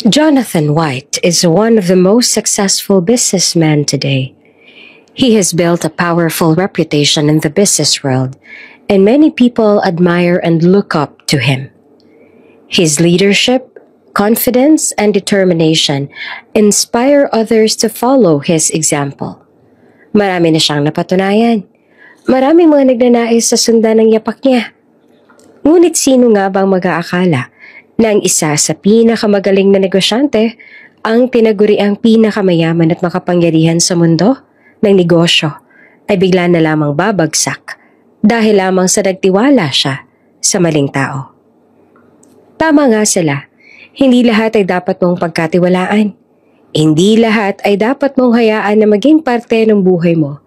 Jonathan White is one of the most successful businessmen today. He has built a powerful reputation in the business world, and many people admire and look up to him. His leadership, confidence, and determination inspire others to follow his example. Marami na siyang napatunayan. Maraming mga nagnanais sa sundan ng yapak niya. Ngunit sino nga bang mag-aakala na ang isa sa pinakamagaling na negosyante ang tinaguriang pinakamayaman at makapangyarihan sa mundo ng negosyo ay bigla na lamang babagsak dahil lamang sa nagtiwala siya sa maling tao. Tama nga sila, hindi lahat ay dapat mong pagkatiwalaan. Hindi lahat ay dapat mong hayaan na maging parte ng buhay mo.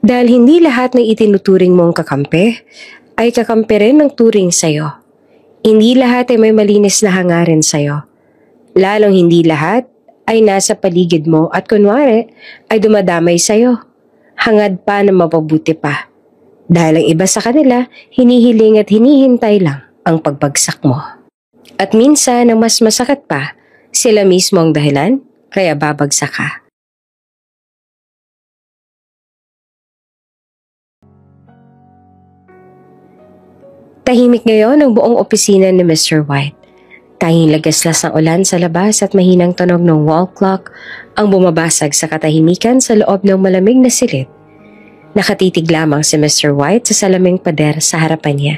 Dahil hindi lahat ng itinuturing mong kakampi ay kakampi rin ng turing sa'yo. Hindi lahat ay may malinis na hangarin sa'yo. Lalong hindi lahat ay nasa paligid mo at kunwari ay dumadamay sa'yo. Hangad pa na mapabuti pa. Dahil ang iba sa kanila, hinihiling at hinihintay lang ang pagbagsak mo. At minsan ang mas masakit pa, sila mismo ang dahilan kaya babagsak ka. Tahimik ngayon ang buong opisina ni Mr. White. Tanging lagaslas ng ulan sa labas at mahinang tunog ng wall clock ang bumabasag sa katahimikan sa loob ng malamig na silid. Nakatitig lamang si Mr. White sa salaming pader sa harapan niya.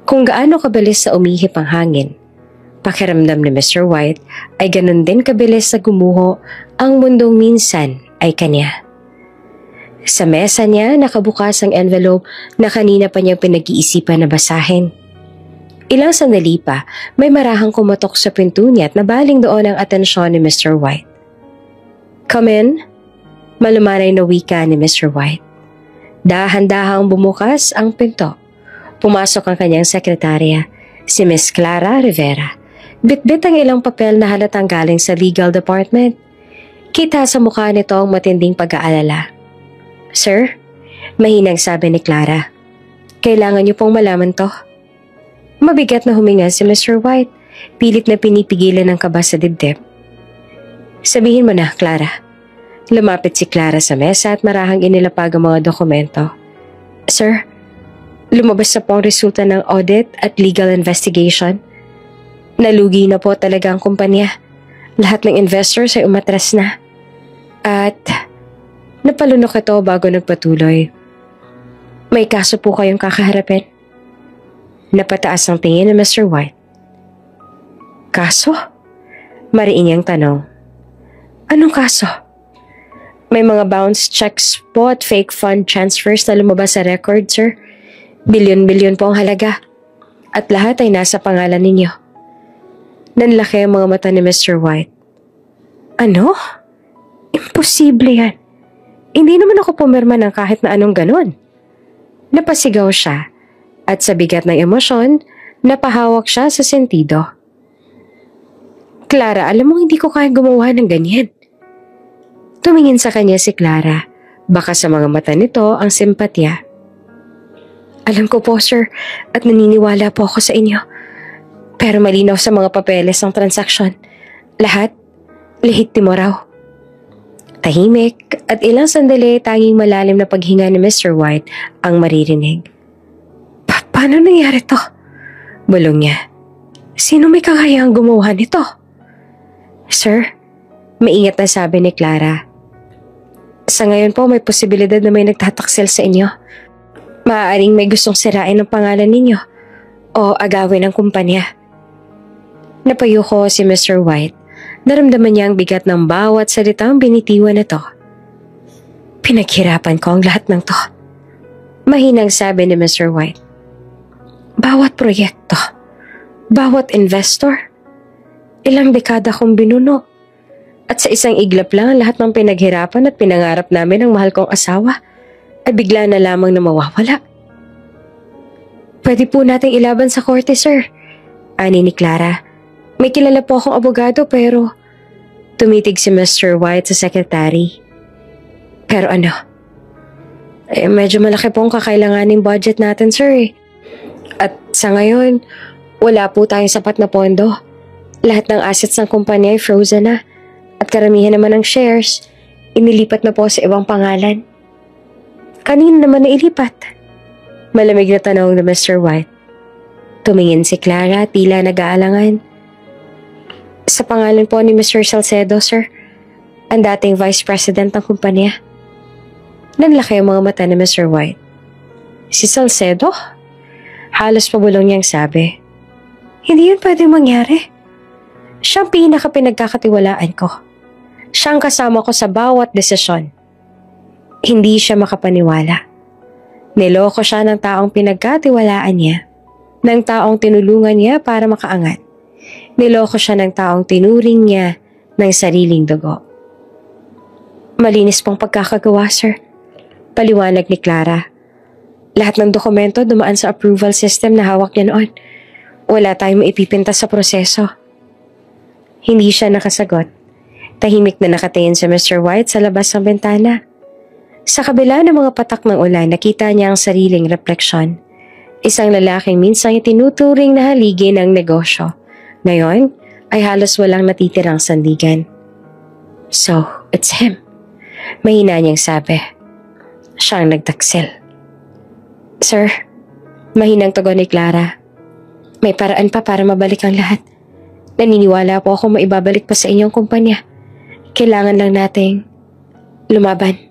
Kung gaano kabilis sa umihip ang hangin, pakiramdam ni Mr. White ay ganun din kabilis sa gumuho ang mundong minsan ay kanya. Sa mesa niya nakabukas ang envelope na kanina pa niyang pinag-iisipan na basahin. Ilang sandali pa, may marahang kumatok sa pinto niya at nabaling doon ang atensyon ni Mr. White. "Come in," malumanay na wika ni Mr. White. Dahan-dahang bumukas ang pinto. Pumasok ang kanyang sekretarya, si Miss Clara Rivera. Bitbit ang ilang papel na halatang galing sa legal department. Kita sa mukha nito ang matinding pag-aalala. "Sir," mahinang sabi ni Clara, "kailangan niyo pong malaman to." Mabigat na huminga si Mr. White, pilit na pinipigilan ng kaba sa dibdib. "Sabihin mo na, Clara." Lumapit si Clara sa mesa at marahang inilapag ang mga dokumento. "Sir, lumabas na po ang resulta ng audit at legal investigation. Nalugi na po talaga ang kumpanya. Lahat ng investors ay umatras na. At napalunok ito bago nagpatuloy. May kaso po kayong kakaharapin." Napataas ang tingin ni Mr. White. "Kaso?" Mariingang tanong. "Anong kaso?" "May mga bounce checks po at fake fund transfers na lumabas sa record, sir. Bilyon-bilyon po ang halaga. At lahat ay nasa pangalan ninyo." Nanlaki ang mga mata ni Mr. White. "Ano? Imposible yan. Hindi naman ako pumirma ng kahit na anong ganon." Napasigaw siya at sa bigat ng emosyon, napahawak siya sa sentido. "Clara, alam mo hindi ko kaya gumawa ng ganyan." Tumingin sa kanya si Clara. Baka sa mga mata nito ang simpatya. "Alam ko po, sir, at naniniwala po ako sa inyo. Pero malinaw sa mga papeles ng transaksyon. Lahat, lehitimo raw." Tahimik at ilang sandali tanging malalim na paghinga ni Mr. White ang maririnig. Paano nangyari to?" bulong niya. "Sino may kakayahang gumawa nito?" "Sir," maingat na sabi ni Clara. "Sa ngayon po may posibilidad na may nagtataksil sa inyo. Maaaring may gustong sirain ang pangalan ninyo o agawin ang kumpanya." Napayuko si Mr. White. Naramdaman niya ang bigat ng bawat salitang binitiwan na to. "Pinaghirapan ko ang lahat ng to," mahinang sabi ni Mr. White. "Bawat proyekto, bawat investor, ilang dekada kong binuno. At sa isang iglap lang lahat ng pinaghirapan at pinangarap namin ng mahal kong asawa ay bigla na lamang na mawawala." "Pwede po nating ilaban sa korte, sir," ani ni Clara. "May kilala po akong abogado pero..." Tumitig si Mr. White sa secretary. "Pero ano?" Medyo malaki po ang kakailanganing budget natin, sir. At sa ngayon, wala po tayong sapat na pondo. Lahat ng assets ng kumpanya ay frozen na at karamihan naman ng shares inilipat na po sa ibang pangalan. Kanina naman nailipat? Malamig na tanong ni Mr. White. Tumingin si Clara tila nag-aalangan. Sa pangalan po ni Mr. Salcedo, sir. Ang dating vice president ng kumpanya. Nanlaki ang mga mata ni Mr. White. Si Salcedo? Halos pabulong niyang sabi. Hindi yun pwedeng mangyari. Siyang pinaka-pinagkakatiwalaan ko. Siyang kasama ko sa bawat desisyon. Hindi siya makapaniwala. Niloko siya ng taong pinagkatiwalaan niya, ng taong tinulungan niya para makaangat. Niloko siya ng taong tinuring niya ng sariling dugo. Malinis pong pagkakagawa, sir. Paliwanag ni Clara. Lahat ng dokumento dumaan sa approval system na hawak niya noon. Wala tayong maipipinta sa proseso. Hindi siya nakasagot. Tahimik na nakatingin si Mr. White sa labas ng bintana. Sa kabila ng mga patak ng ulan, nakita niya ang sariling refleksyon. Isang lalaking minsan itinuturing na haligi ng negosyo. Ngayon, ay halos walang natitirang sandigan. So, it's him. Mahina niyang sabi. Siya ang nagtaksil. Sir, mahinang tugon ni Clara. May paraan pa para mabalik ang lahat. Naniniwala po ako maibabalik pa sa inyong kumpanya. Kailangan lang nating lumaban.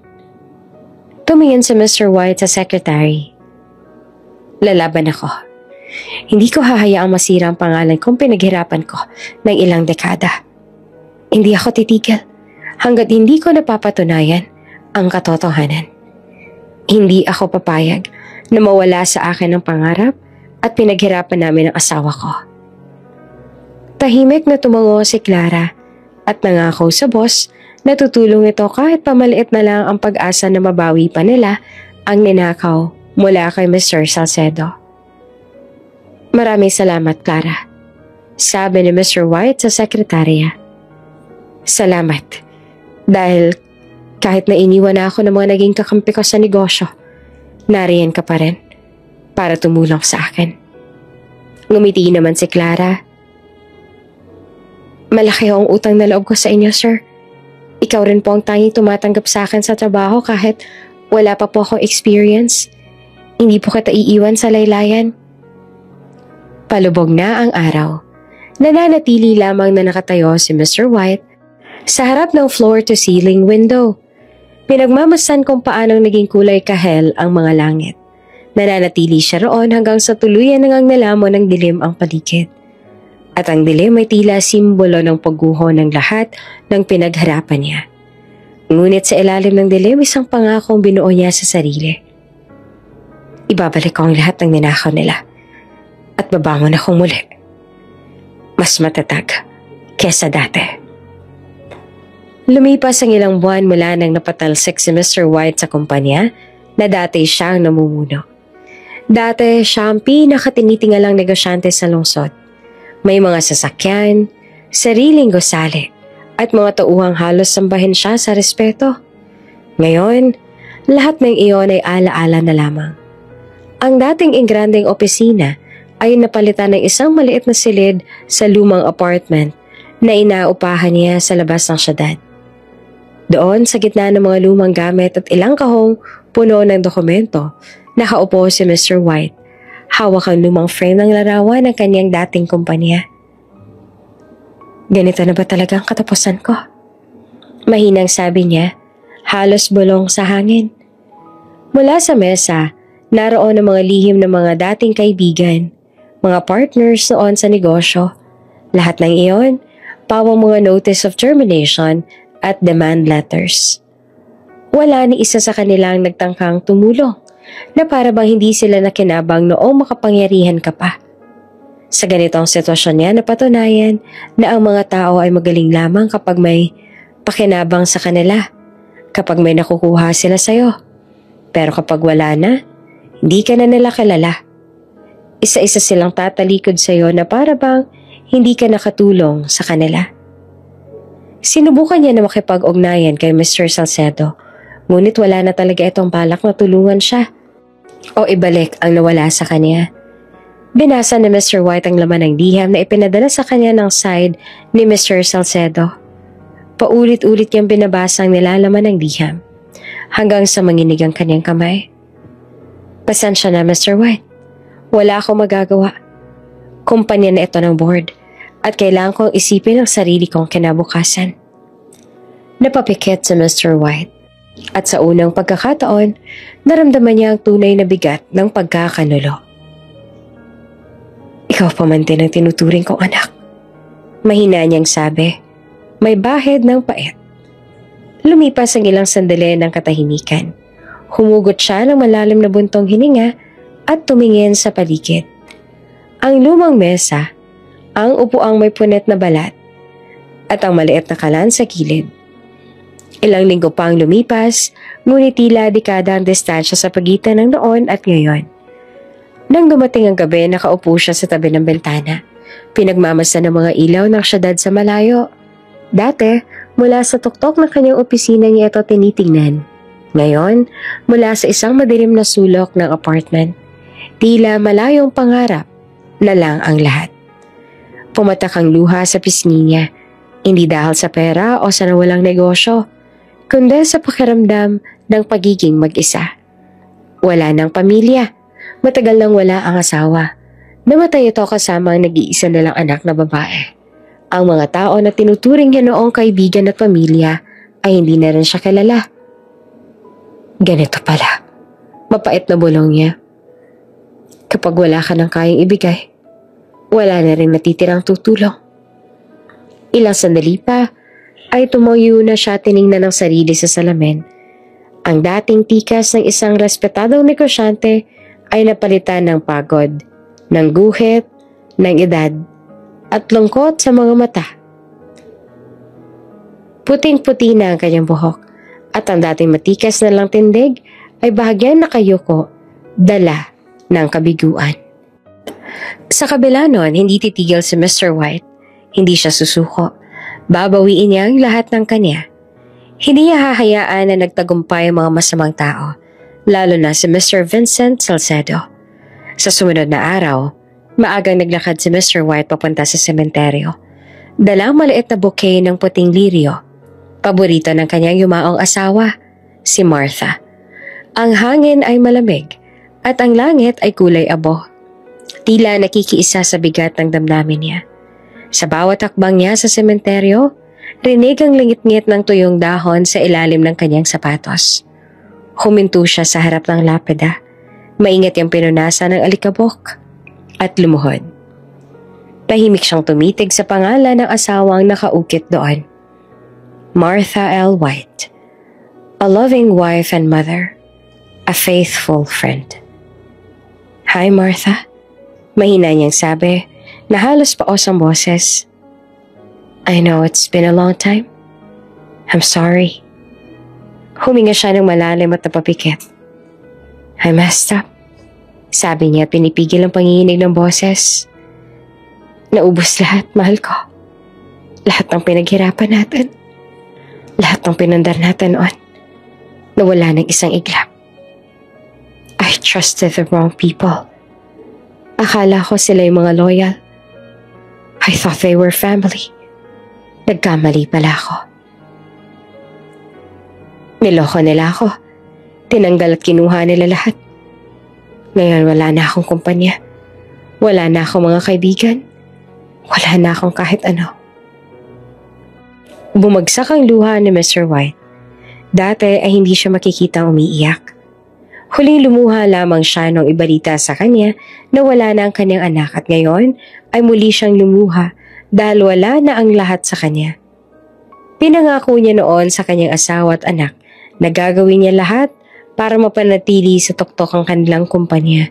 Tumingin si Mr. White sa secretary. Lalaban ako. Hindi ko hahayaang masira ang pangalan kong pinaghirapan ko ng ilang dekada. Hindi ako titigil hanggat hindi ko napapatunayan ang katotohanan. Hindi ako papayag na mawala sa akin ang pangarap at pinaghirapan namin ang asawa ko. Tahimik na tumango si Clara at nangako sa boss na tutulong ito kahit pamaliit na lang ang pag-asa na mabawi pa nila ang ninakaw mula kay Mr. Salcedo. Maraming salamat, Clara, sabi ni Mr. White sa sekretarya. Salamat, dahil kahit na iniwan na ako ng mga naging kakampi ko sa negosyo, nariyan ka pa rin para tumulong sa akin. Ngumiti naman si Clara. Malaki ang utang na loob ko sa inyo, sir. Ikaw rin po ang tanging tumatanggap sa akin sa trabaho kahit wala pa po akong experience. Hindi po kita iiwan sa laylayan. Palubog na ang araw. Nananatili lamang na nakatayo si Mr. White sa harap ng floor-to-ceiling window. Pinagmamasdan kung paanong naging kulay kahel ang mga langit. Nananatili siya roon hanggang sa tuluyan nang nalamon ng dilim ang paligid. At ang dilim ay tila simbolo ng pagguho ng lahat ng pinagharapan niya. Ngunit sa ilalim ng dilim, isang pangakong binuo niya sa sarili. Ibabalik ko ang lahat ng ninakaw nila at babangon akong muli. Mas matatag kesa dati. Lumipas ang ilang buwan mula nang napatalsik si Mr. White sa kumpanya na dati siyang namumuno. Dati siya ang pinakatinitingalang negosyante sa lungsod. May mga sasakyan, sariling gusali, at mga tauhang halos sambahin siya sa respeto. Ngayon, lahat ng iyon ay ala-ala na lamang. Ang dating ingranding opisina ay napalitan ng isang maliit na silid sa lumang apartment na inaupahan niya sa labas ng syudad. Doon sa gitna ng mga lumang gamit at ilang kahong puno ng dokumento, nakaupo si Mr. White. Hawak ang lumang frame ng larawan ng kanyang dating kumpanya. Ganito na ba talaga ang katapusan ko? Mahinang sabi niya, halos bulong sa hangin. Mula sa mesa, naroon ang mga lihim ng mga dating kaibigan, mga partners noon sa negosyo. Lahat ng iyon, pawang mga notice of termination at demand letters. Wala ni isa sa kanilang nagtangkang tumulong na para bang hindi sila nakinabang noong makapangyarihan ka pa. Sa ganitong sitwasyon niya napatunayan na ang mga tao ay magaling lamang kapag may pakinabang sa kanila, kapag may nakukuha sila sa'yo. Pero kapag wala na, hindi ka na nila kilala. Isa-isa silang tatalikod sa'yo na para bang hindi ka nakatulong sa kanila. Sinubukan niya na makipag-ugnayan kay Mr. Salcedo, ngunit wala na talaga itong balak na tulungan siya o ibalik ang nawala sa kanya. Binasa ni Mr. White ang laman ng liham na ipinadala sa kanya ng side ni Mr. Salcedo. Paulit-ulit niyang binabasa ang nilalaman ng liham hanggang sa manginig ang kanyang kamay. Pasensya na, Mr. White. Wala akong magagawa. Kumpanya na ito ng board at kailangan kong isipin ang sarili kong kinabukasan. Napapikit si Mr. White at sa unang pagkakataon, naramdaman niya ang tunay na bigat ng pagkakanulo. Ikaw pa man din ang tinuturing kong anak. Mahina niyang sabi, may bahid ng pait. Lumipas ang ilang sandali ng katahimikan. Humugot siya ng malalim na buntong hininga at tumingin sa paligid. Ang lumang mesa, ang upuang may punet na balat, at ang maliit na kalan sa gilid. Ilang linggo pa ang lumipas, ngunit tila dekada ang distansya sa pagitan ng noon at ngayon. Nang dumating ang gabi, nakaupo siya sa tabi ng bintana. Pinagmamasan ng mga ilaw ng syudad sa malayo. Dati, mula sa tuktok ng kanyang opisina niya ito tinitingnan. Ngayon, mula sa isang madilim na sulok ng apartment, tila malayong pangarap na lang ang lahat. Pumatak ang luha sa pisngi niya, hindi dahil sa pera o sa nawalang negosyo, kundi sa pakiramdam ng pagiging mag-isa. Wala ng pamilya. Matagal nang wala ang asawa. Namatay ito kasama ang nag-iisa nilang anak na babae. Ang mga tao na tinuturing niya noong kaibigan at pamilya ay hindi na rin siya kilala. Ganito pala. Mapait na bulong niya. Kapag wala ka ng kayang ibigay, wala na rin natitirang tutulong. Ilang sandali pa ay tumayo na siya tiningnan ng sarili sa salamin. Ang dating tikas ng isang respetadong negosyante ay napalitan ng pagod, ng guhit, ng edad, at lungkot sa mga mata. Puting-puti na ang kanyang buhok at ang dating matikas na lang tindig ay bahagyang nakayuko, dala ng kabiguan. Sa kabila nun, hindi titigil si Mr. White. Hindi siya susuko. Babawiin niya ang lahat ng kanya. Hindi niya hahayaan na nagtagumpay ang mga masamang tao, lalo na si Mr. Vincent Salcedo. Sa sumunod na araw, maagang naglakad si Mr. White papunta sa sementeryo. Dalang maliit na bouquet ng puting lirio. Paborito ng kanyang yumaong asawa, si Martha. Ang hangin ay malamig at ang langit ay kulay abo. Tila nakikiisa sa bigat ng damdamin niya. Sa bawat hakbang niya sa sementeryo, rinig ang lingit-ngit ng tuyong dahon sa ilalim ng kanyang sapatos. Huminto siya sa harap ng lapida. Maingat yung pinunasan ng alikabok at lumuhod. Tahimik siyang tumitig sa pangalan ng asawang nakaukit doon. Martha L. White, a loving wife and mother, a faithful friend. Hi, Martha. Mahina niyang sabi na halos paos ang boses. I know it's been a long time. I'm sorry. Huminga siya ng malalim at napapikit. I messed up. Sabi niya at pinipigil ang panginginig ng boses. Naubos lahat, mahal ko. Lahat ng pinaghirapan natin. Lahat ng pinandar natin noon. Nawala ng isang iglap. I trusted the wrong people. Akala ko sila yung mga loyal. I thought they were family. Nagkamali pala ako. Niloko nila ako. Tinanggal at kinuha nila lahat. Ngayon wala na akong kumpanya. Wala na akong mga kaibigan. Wala na akong kahit ano. Bumagsak ang luha ni Mr. White. Dati ay hindi siya makikita umiiyak. Huling lumuha lamang siya nung ibalita sa kanya na wala na ang kanyang anak at ngayon ay muli siyang lumuha dahil wala na ang lahat sa kanya. Pinangako niya noon sa kanyang asawa at anak na gagawin niya lahat para mapanatili sa tuktok ang kanilang kumpanya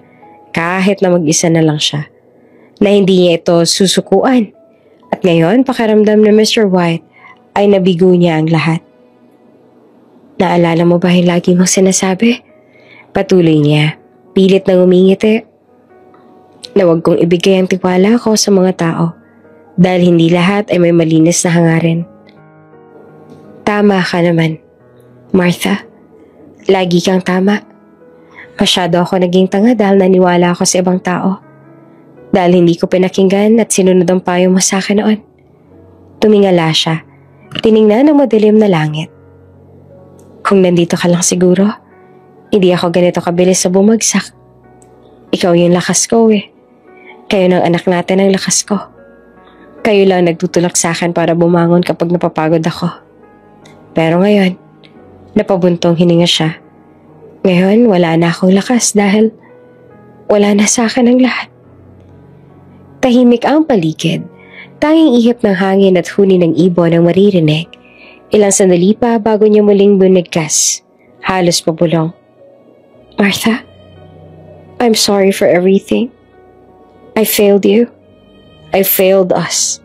kahit na mag-isa na lang siya, na hindi niya ito susukuan. At ngayon pakiramdam na Mr. White ay nabigo niya ang lahat. Naalala mo ba yung lagi mong sinasabi? Patuloy niya, pilit na umingiti, na huwag kong ibigay ang tiwala ko sa mga tao dahil hindi lahat ay may malinis na hangarin. Tama ka naman, Martha. Lagi kang tama. Masyado ako naging tanga dahil naniwala ako sa ibang tao. Dahil hindi ko pinakinggan at sinunod ang payo mo sa akin noon. Tumingala siya. Tiningnan ang madilim na langit. Kung nandito ka lang siguro, hindi ako ganito kabilis sa bumagsak. Ikaw yung lakas ko eh. Kayo ng anak natin ang lakas ko. Kayo lang nagtutulak sa akin para bumangon kapag napapagod ako. Pero ngayon, napabuntong hininga siya. Ngayon, wala na akong lakas dahil wala na sa akin ang lahat. Tahimik ang paligid. Tanging ihip ng hangin at huni ng ibon ang maririnig. Ilang sandali pa bago niya muling bunigkas. Halos pabulong. Martha, I'm sorry for everything. I failed you. I failed us.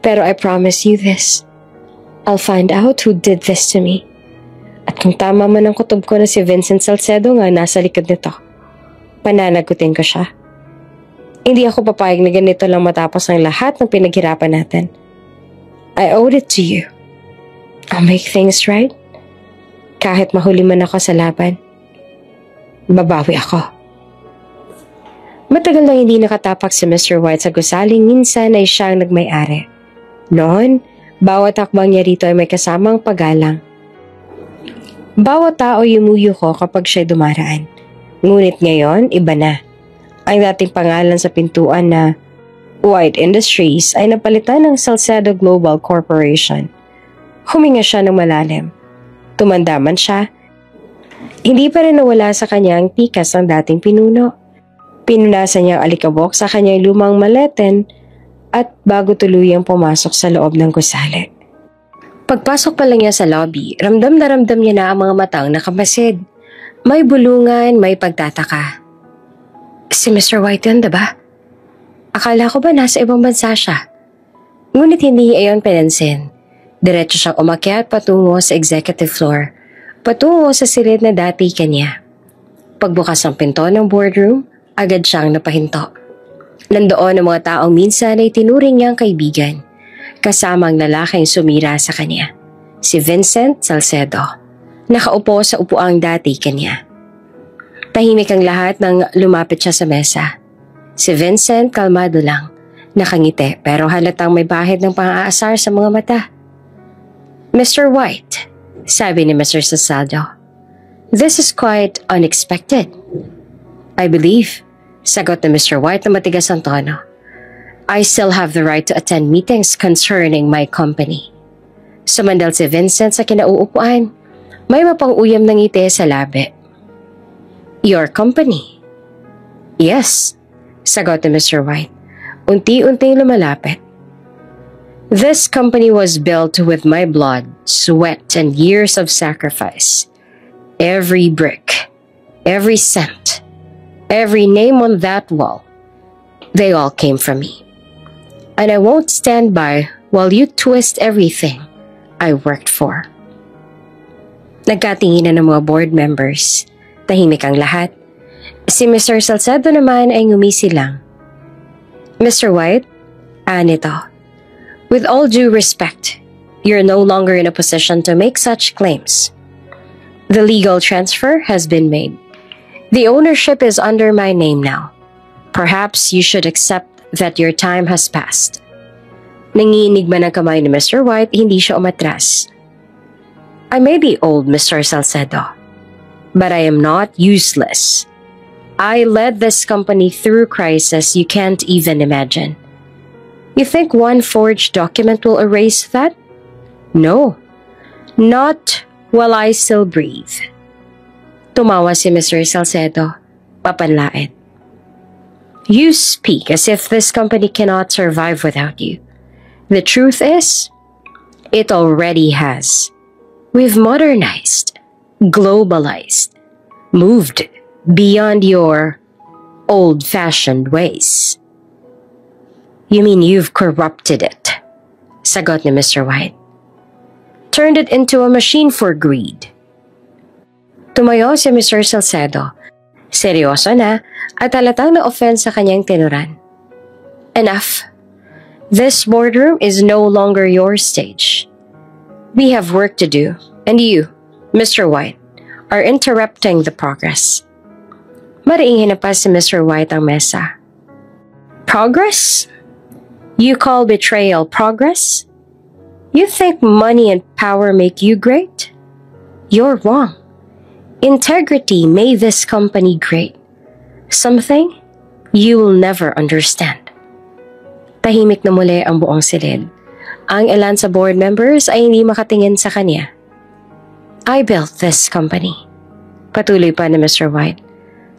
Pero I promise you this. I'll find out who did this to me. At kung tama man ang kutob ko na si Vincent Salcedo nga nasa likod nito, pananagutin ko siya. Hindi ako papayag na ganito lang matapos ang lahat ng pinaghirapan natin. I owed it to you. I'll make things right. Kahit mahuli man ako sa laban, babawi ako. Matagal nang hindi nakatapak si Mr. White sa gusaling, minsan ay siyang nagmay-ari. Noon, bawat hakbang niya rito ay may kasamang paggalang. Bawat tao yumuyo ko kapag siya'y dumaraan. Ngunit ngayon, iba na. Ang dating pangalan sa pintuan na White Industries ay napalitan ng Salcedo Global Corporation. Huminga siya ng malalim. Tumanda man siya. Hindi pa rin nawala sa kanyang tikas ang dating pinuno. Pinunasan niya ang alikabok sa kanyang lumang maleten at bago tuluyang pumasok sa loob ng gusali. Pagpasok pa lang niya sa lobby, ramdam na ramdam niya na ang mga matang nakamasid. May bulungan, may pagtataka. Si Mr. White yun, diba? Akala ko ba nasa ibang bansa siya? Ngunit hindi niya iyon pinansin. Diretso siyang umakyat patungo sa executive floor, patungo sa silid na dati kanya. Pagbukas ng pinto ng boardroom, agad siyang napahinto. Nandoon ang mga taong minsan ay tinuring niyang kaibigan, kasama ang lalaking sumira sa kanya, si Vincent Salcedo, nakaupo sa upuang dati kanya. Tahimik ang lahat nang lumapit siya sa mesa. Si Vincent kalmado lang, nakangiti pero halatang may bahid ng pang-aasar sa mga mata. Mr. White, sabi ni Mr. Salcedo, this is quite unexpected. I believe, sagot ni Mr. White na matigas ang tono, I still have the right to attend meetings concerning my company. Sumandal si Vincent sa kinauupuan, may mapang-uyam ng ngiti sa labi. Your company? Yes, sagot ni Mr. White, unti-unting lumalapit. This company was built with my blood, sweat, and years of sacrifice. Every brick, every cent, every name on that wall, they all came from me. And I won't stand by while you twist everything I worked for. Nagkatinginan ng mga board members. Tahimik ang lahat. Si Mr. Salcedo naman ay ngumisi lang. Mr. White, nito. With all due respect, you're no longer in a position to make such claims. The legal transfer has been made. The ownership is under my name now. Perhaps you should accept that your time has passed. Nangiinig man ang kamay ni Mr. White, hindi siya umatras. I may be old, Mr. Salcedo, but I am not useless. I led this company through crisis you can't even imagine. You think one forged document will erase that? No, not while I still breathe. Tumawa si Mr. Salcedo, papanlait. You speak as if this company cannot survive without you. The truth is, it already has. We've modernized, globalized, moved beyond your old-fashioned ways. You mean you've corrupted it, sagot ni Mr. White. Turned it into a machine for greed. Tumayo si Mr. Salcedo. Seryoso na at halatang na-offend sa kanyang tinuran. Enough. This boardroom is no longer your stage. We have work to do, and you, Mr. White, are interrupting the progress. Mariingin na pa si Mr. White ang mesa. Progress? You call betrayal progress? You think money and power make you great? You're wrong. Integrity made this company great. Something you will never understand. Tahimik na muli ang buong silid. Ang ilan sa board members ay hindi makatingin sa kanya. I built this company. Patuloy pa ni Mr. White.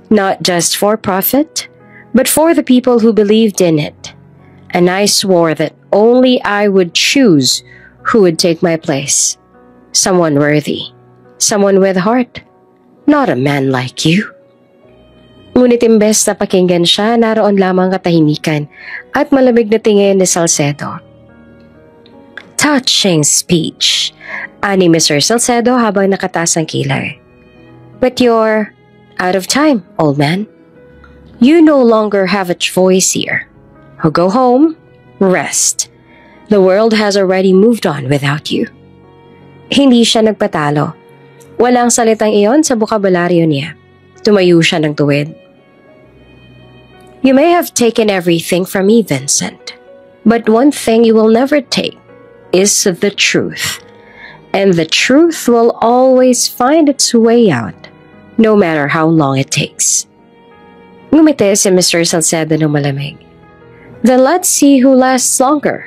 Not just for profit, but for the people who believed in it. And I swore that only I would choose who would take my place. Someone worthy. Someone with heart. Not a man like you. Ngunit imbes na pakinggan siya, naroon lamang katahimikan at malamig na tingin ni Salcedo. Touching speech, ani Mr. Salcedo habang nakataas ang kilay. But you're out of time, old man. You no longer have a voice here. Go home, rest. The world has already moved on without you. Hindi siya nagpatalo. Walang salitang iyon sa bokabularyo niya. Tumayo siya ng tuwid. You may have taken everything from me, Vincent. But one thing you will never take is the truth. And the truth will always find its way out, no matter how long it takes. Ngumiti si Mr. Salcedo ng malamig. Then let's see who lasts longer.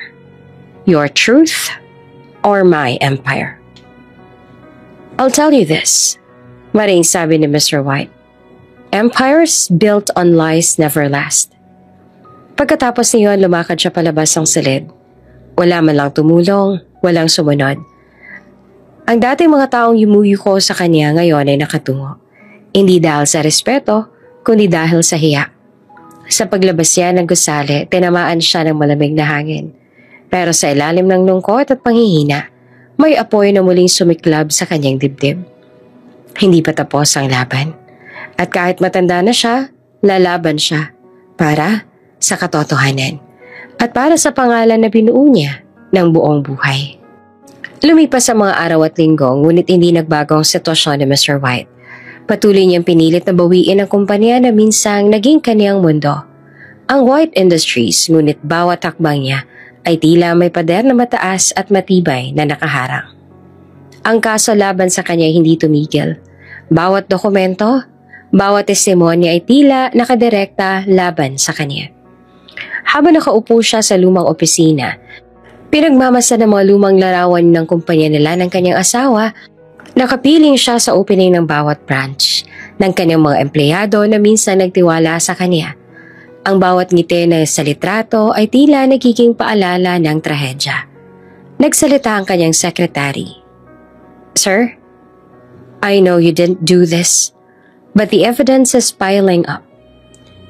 Your truth or my empire. I'll tell you this, maring sabi ni Mr. White. Empires built on lies never last. Pagkatapos niyon, lumakad siya palabas ng silid. Wala man lang tumulong, walang sumunod. Ang dating mga taong yumuyuko sa kanya ngayon ay nakatungo. Hindi dahil sa respeto, kundi dahil sa hiya. Sa paglabas niya ng gusali, tinamaan siya ng malamig na hangin. Pero sa ilalim ng lungkot at panghihina, may apoy na muling sumiklab sa kanyang dibdib. Hindi pa tapos ang laban. At kahit matanda na siya, lalaban siya para sa katotohanan at para sa pangalan na binuo niya ng buong buhay. Lumipas ang mga araw at linggo, ngunit hindi nagbago ang sitwasyon ni Mr. White. Patuloy niyang pinilit na bawiin ang kumpanya na minsang naging kaniyang mundo. Ang White Industries, ngunit bawat hakbang niya ay tila may pader na mataas at matibay na nakaharang. Ang kaso laban sa kanya hindi tumigil. Bawat dokumento, bawat testimonya ay tila nakadirekta laban sa kanya. Habang nakaupo siya sa lumang opisina, pinagmamasa ng mga lumang larawan ng kumpanya nila ng kanyang asawa, nakapiling siya sa opening ng bawat branch ng kanyang mga empleyado na minsan nagtiwala sa kanya. Ang bawat ngiti na sa litrato ay tila nagiging paalala ng trahedya. Nagsalita ang kanyang secretary. Sir, I know you didn't do this, but the evidence is piling up.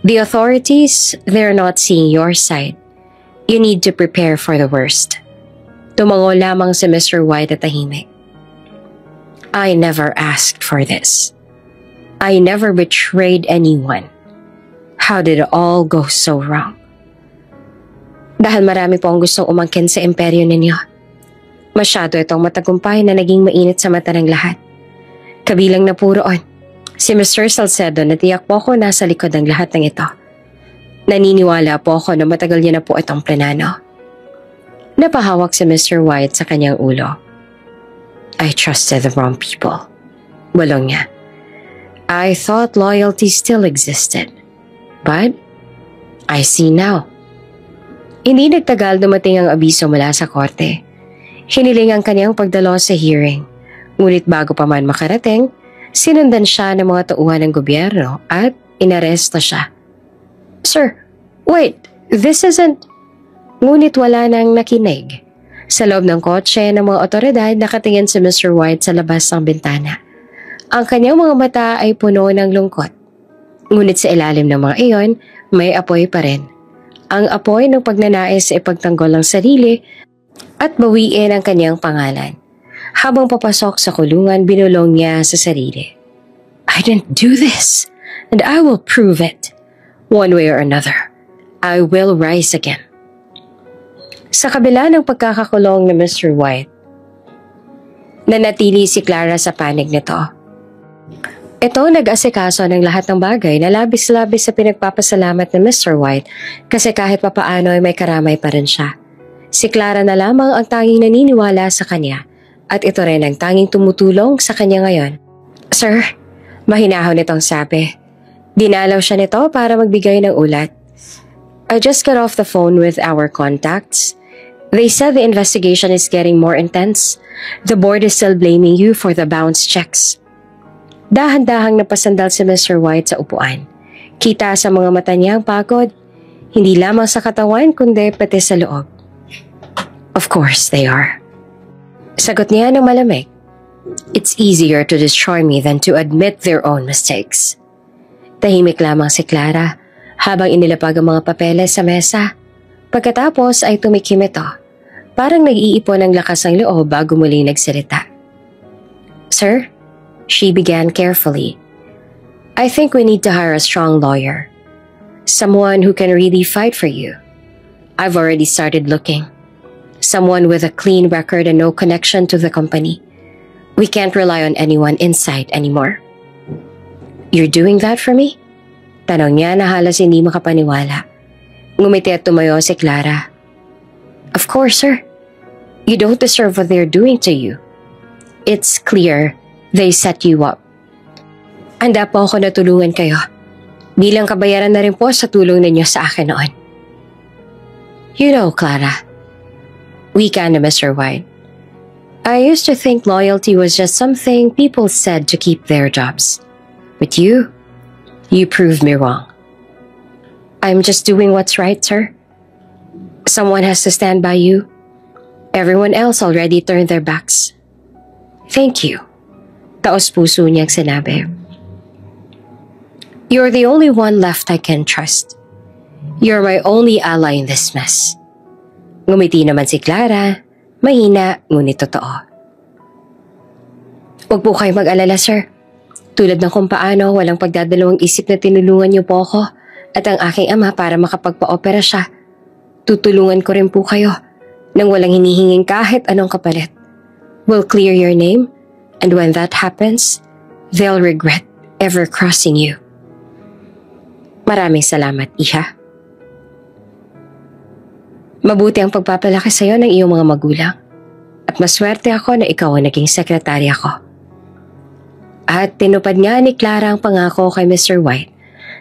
The authorities, they're not seeing your side. You need to prepare for the worst. Tumango lamang si Mr. White at tahimik. I never asked for this. I never betrayed anyone. How did it all go so wrong? Dahil marami po ang gustong umangkin sa imperyo ninyo. Masyado itong matagumpay na naging mainit sa mata ng lahat. Kabilang na po roon, si Mr. Salcedo na tiyak po ko nasa likod ng lahat ng ito. Naniniwala po ako na matagal niya na po itong planano. Napahawak si Mr. White sa kanyang ulo. I trusted the wrong people. Bulong niya. I thought loyalty still existed. But I see now. Hindi nagtagal dumating ang abiso mula sa korte. Hiniling ang kanyang pagdalo sa hearing. Ngunit bago pa man makarating, sinundan siya ng mga tauhan ng gobyerno at inaresto siya. Sir, wait, this isn't... Ngunit wala nang nakinig. Sa loob ng kotse ng mga otoridad, nakatingin si Mr. White sa labas ng bintana. Ang kanyang mga mata ay puno ng lungkot. Ngunit sa ilalim ng mga iyon, may apoy pa rin. Ang apoy ng pagnanais sa ipagtanggol ang sarili at bawiin ang kanyang pangalan. Habang papasok sa kulungan, binulong niya sa sarili. I didn't do this, and I will prove it. One way or another, I will rise again. Sa kabila ng pagkakakulong ni Mr. White, nanatili si Clara sa panig nito. Ito nag-asikaso ng lahat ng bagay na labis-labis sa pinagpapasalamat ni Mr. White kasi kahit papaano ay may karamay pa rin siya. Si Clara na lamang ang tanging naniniwala sa kanya at ito rin ang tanging tumutulong sa kanya ngayon. Sir, mahinahon itong sabi. Dinalaw siya nito para magbigay ng ulat. I just got off the phone with our contacts. They said the investigation is getting more intense. The board is still blaming you for the bounce checks. Dahan-dahang napasandal si Mr. White sa upuan. Kita sa mga mata niya ang pagod. Hindi lamang sa katawan kundi pati sa loob. Of course they are. Sagot niya ng malamig. It's easier to destroy me than to admit their own mistakes. Tahimik lamang si Clara habang inilapag ang mga papeles sa mesa. Pagkatapos ay tumikim ito. Parang nag-iipon ng lakas ng loob bago muling nagsalita. Sir, she began carefully. I think we need to hire a strong lawyer. Someone who can really fight for you. I've already started looking. Someone with a clean record and no connection to the company. We can't rely on anyone inside anymore. You're doing that for me? Tanong niya na halos hindi makapaniwala. Ngumiti at tumayo si Clara. Of course, sir. You don't deserve what they're doing to you. It's clear they set you up. Handa po ako na tulungan kayo. Bilang kabayaran na rin po sa tulong ninyo sa akin noon. You know, Clara, wika na Mr. White. I used to think loyalty was just something people said to keep their jobs. But you proved me wrong. I'm just doing what's right, sir. Someone has to stand by you. Everyone else already turned their backs. Thank you. Taos puso niyang sinabi. You're the only one left I can trust. You're my only ally in this mess. Ngumiti naman si Clara, mahina ngunit totoo. Huwag po kayo mag-alala, sir. Tulad ng kung paano walang pagdadalawang isip na tinulungan niyo po ako at ang aking ama para makapagpa-opera siya. Tutulungan ko rin po kayo nang walang hinihinging kahit anong kapalit. We'll clear your name and when that happens, they'll regret ever crossing you. Maraming salamat, Iha. Mabuti ang pagpapalaki sa iyo ng iyong mga magulang at maswerte ako na ikaw ang naging sekretarya ko. At tinupad nga ni Clara ang pangako kay Mr. White.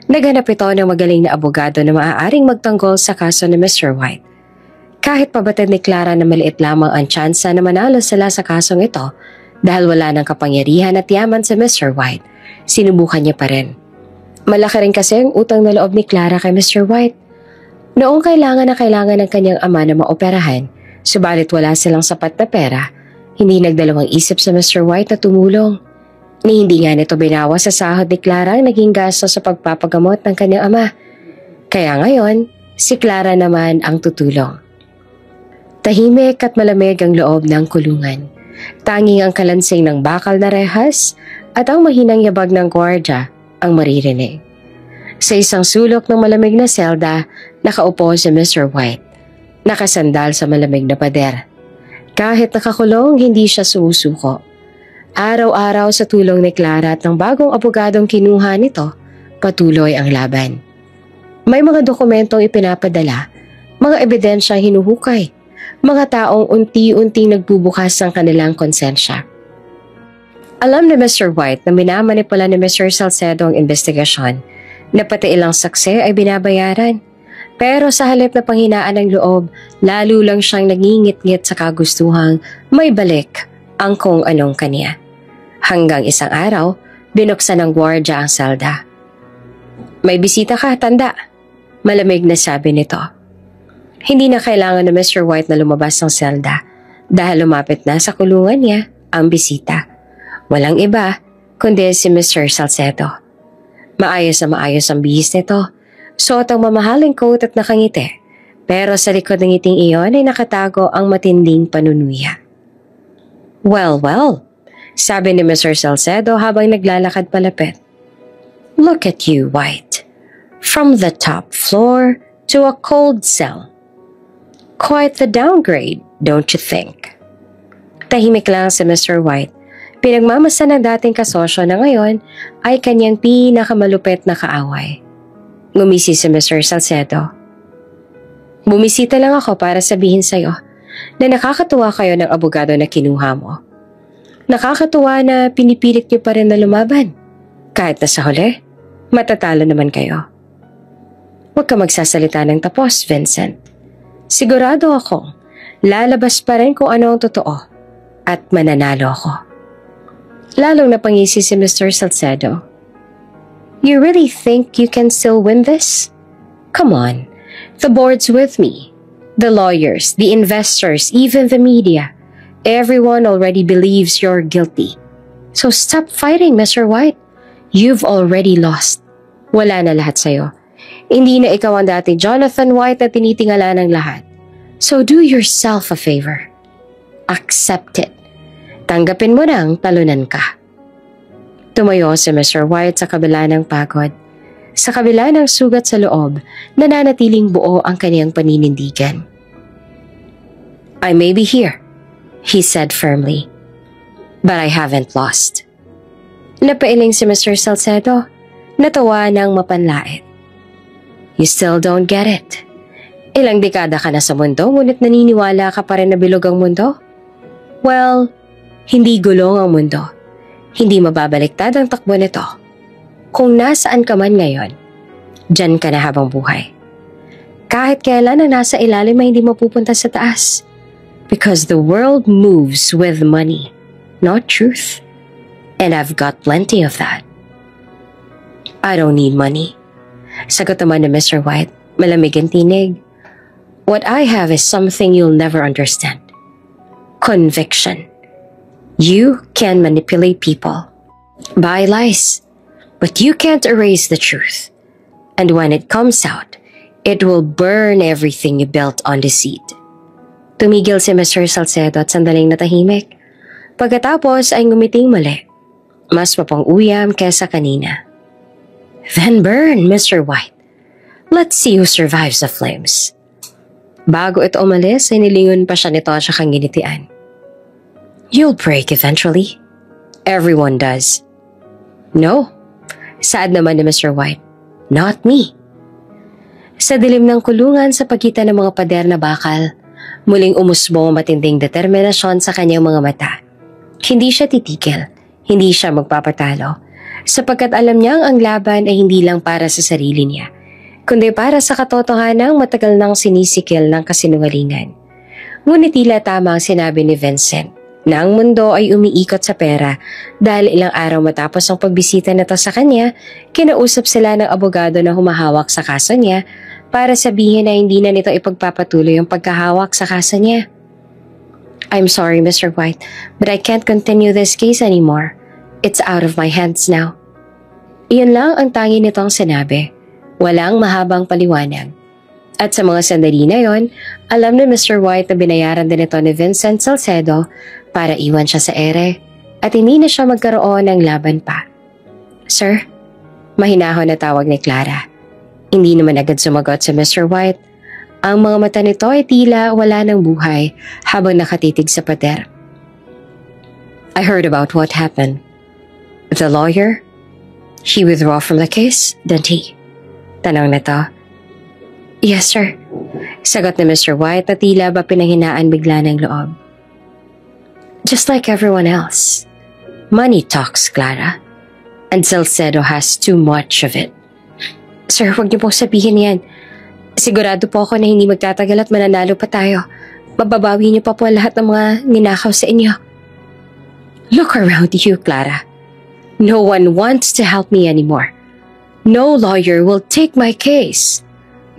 Naganap ito ng magaling na abogado na maaaring magtanggol sa kaso ni Mr. White. Kahit pabatid ni Clara na maliit lamang ang tsansa na manalo sila sa kasong ito dahil wala ng kapangyarihan at yaman sa Mr. White, sinubukan niya pa rin. Malaki rin kasi ang utang na loob ni Clara kay Mr. White. Noong kailangan ng kanyang ama na maoperahan, subalit wala silang sapat na pera, hindi nagdalawang isip sa Mr. White na tumulong. Ni hindi nga nito binawas sa sahod ni Clara ang naging gasto sa pagpapagamot ng kanyang ama. Kaya ngayon, si Clara naman ang tutulong. Tahimik at malamig ang loob ng kulungan. Tanging ang kalansing ng bakal na rehas at ang mahinang yabag ng gwardya ang maririnig. Sa isang sulok ng malamig na selda, nakaupo si Mr. White. Nakasandal sa malamig na pader. Kahit nakakulong, hindi siya sumusuko. Araw-araw sa tulong ni Clara at ng bagong abogadong kinuha nito, patuloy ang laban. May mga dokumentong ipinapadala, mga ebidensyang hinuhukay, mga taong unti-unting nagbubukas ng kanilang konsensya. Alam ni Mr. White na minamanipula ni Mr. Salcedo ang investigasyon, na pati ilang saksi ay binabayaran. Pero sa halip na panghinaan ng loob, lalo lang siyang nangingit-ngit sa kagustuhang may balik ang kung anong kaniya. Hanggang isang araw, binuksan ng gwardya ang selda. May bisita ka, tanda. Malamig na sabi nito. Hindi na kailangan ng Mr. White na lumabas ng selda dahil lumapit na sa kulungan niya ang bisita. Walang iba kundi si Mr. Salcedo. Maayos na maayos ang bihis nito. Suot ang mamahaling coat at nakangiti. Pero sa likod ng ngiting iyon ay nakatago ang matinding panunuya. Well, sabi ni Mr. Salcedo habang naglalakad palapit. Look at you, White. From the top floor to a cold cell. Quite the downgrade, don't you think? Tahimik lang si Mr. White. Pinagmamasa ng dating kasosyo na ngayon ay kanyang pinakamalupit na kaaway. Ngumisi si Mr. Salcedo. Bumisita lang ako para sabihin sa'yo na nakakatuwa kayo ng abogado na kinuha mo. Nakakatuwa na pinipilit niyo pa rin na lumaban. Kahit na sa huli, matatalo naman kayo. Huwag ka magsasalita ng tapos, Vincent. Sigurado akong lalabas pa rin kung ano ang totoo at mananalo ako. Lalong napangisi si Mr. Salcedo. You really think you can still win this? Come on, the board's with me. The lawyers, the investors, even the media. Everyone already believes you're guilty. So stop fighting, Mr. White. You've already lost. Wala na lahat sa'yo. Hindi na ikaw ang dati Jonathan White na tinitingala ng lahat. So do yourself a favor. Accept it. Tanggapin mo nang talunan ka. Tumayo si Mr. White sa kabila ng pagod. Sa kabila ng sugat sa loob, nananatiling buo ang kaniyang paninindigan. I may be here, he said firmly, but I haven't lost. Napailing si Mr. Salcedo, natawa ng mapanlait. You still don't get it. Ilang dekada ka na sa mundo ngunit naniniwala ka pa rin na bilog ang mundo? Well, hindi gulong ang mundo. Hindi mababaliktad ang takbo nito. Kung nasaan ka man ngayon, dyan ka na habang buhay. Kahit kailan na nasa ilalim ay hindi mapupunta sa taas. Because the world moves with money, not truth. And I've got plenty of that. I don't need money. Sagot naman ni Mr. White, malamig ang tinig. What I have is something you'll never understand. Conviction. You can manipulate people, buy lies, but you can't erase the truth. And when it comes out, it will burn everything you built on deceit. Tumigil si Mr. Salcedo at sandaling natahimik. Pagkatapos ay ngumiting muli. Mas mapang-uyam kesa kanina. Then burn, Mr. White. Let's see who survives the flames. Bago ito umalis ay nilingon pa siya nito at siyang ginitian. You'll break eventually. Everyone does. No. Saad naman ni Mr. White. Not me. Sa dilim ng kulungan sa pagitan ng mga pader na bakal, muling umusbong ang matinding determinasyon sa kanyang mga mata. Hindi siya titigil, hindi siya magpapatalo, sapagkat alam niyang ang laban ay hindi lang para sa sarili niya, kundi para sa katotohanang matagal nang sinisikil ng kasinungalingan. Ngunit tila tama ang sinabi ni Vincent na ang mundo ay umiikot sa pera dahil ilang araw matapos ang pagbisita nito sa kanya, kinausap sila ng abogado na humahawak sa kaso niya para sabihin na hindi na nito ipagpapatuloy ang pagkahawak sa kaso niya. I'm sorry, Mr. White, but I can't continue this case anymore. It's out of my hands now. Iyon lang ang tangi nitong sinabi. Walang mahabang paliwanag. At sa mga sandali na yon, alam ni Mr. White na binayaran din ito ni Vincent Salcedo para iwan siya sa ere at hindi na siya magkaroon ng laban pa. Sir, mahinahon na tawag ni Clara. Hindi naman agad sumagot si Mr. White. Ang mga mata nito ay tila wala ng buhay habang nakatitig sa pader. I heard about what happened. The lawyer? He withdrew from the case, didn't he? Tanong nito. Yes, sir. Sagot ni Mr. White na tila ba pinanghinaan bigla ng loob. Just like everyone else. Money talks, Clara. And Salcedo has too much of it. Sir, huwag niyo pong sabihin yan. Sigurado po ako na hindi magtatagal at mananalo pa tayo. Mababawi niyo pa po lahat ng mga ninakaw sa inyo. Look around you, Clara. No one wants to help me anymore. No lawyer will take my case.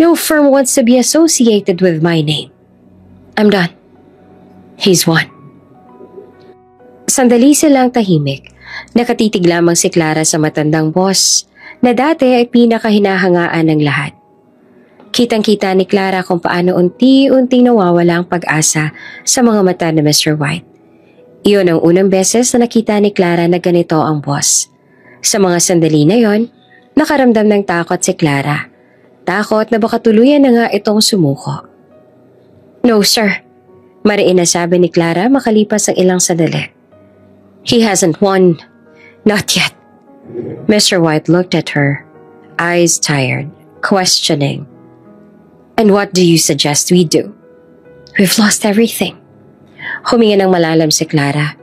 No firm wants to be associated with my name. I'm done. He's won. Sandali silang tahimik. Nakatitig lamang si Clara sa matandang boss na dati ay pinakahinahangaan ng lahat. Kitang-kita ni Clara kung paano unti-unting nawawala ang pag-asa sa mga mata ni Mr. White. Iyon ang unang beses na nakita ni Clara na ganito ang boss. Sa mga sandali na yon, nakaramdam ng takot si Clara. Takot na baka tuluyan na nga itong sumuko. No, sir. Mariin na sabi ni Clara makalipas ang ilang sandali. He hasn't won. Not yet. Mr. White looked at her, eyes tired, questioning. And what do you suggest we do? We've lost everything. Huminga ng malalim si Clara.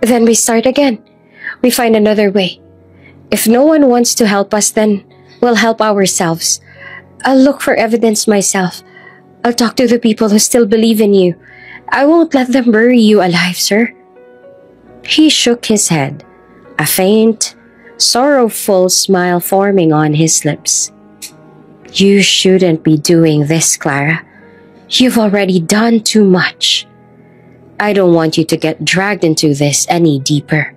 Then we start again. We find another way. If no one wants to help us, then we'll help ourselves. I'll look for evidence myself. I'll talk to the people who still believe in you. I won't let them bury you alive, sir. He shook his head, a faint, sorrowful smile forming on his lips. You shouldn't be doing this, Clara. You've already done too much. I don't want you to get dragged into this any deeper.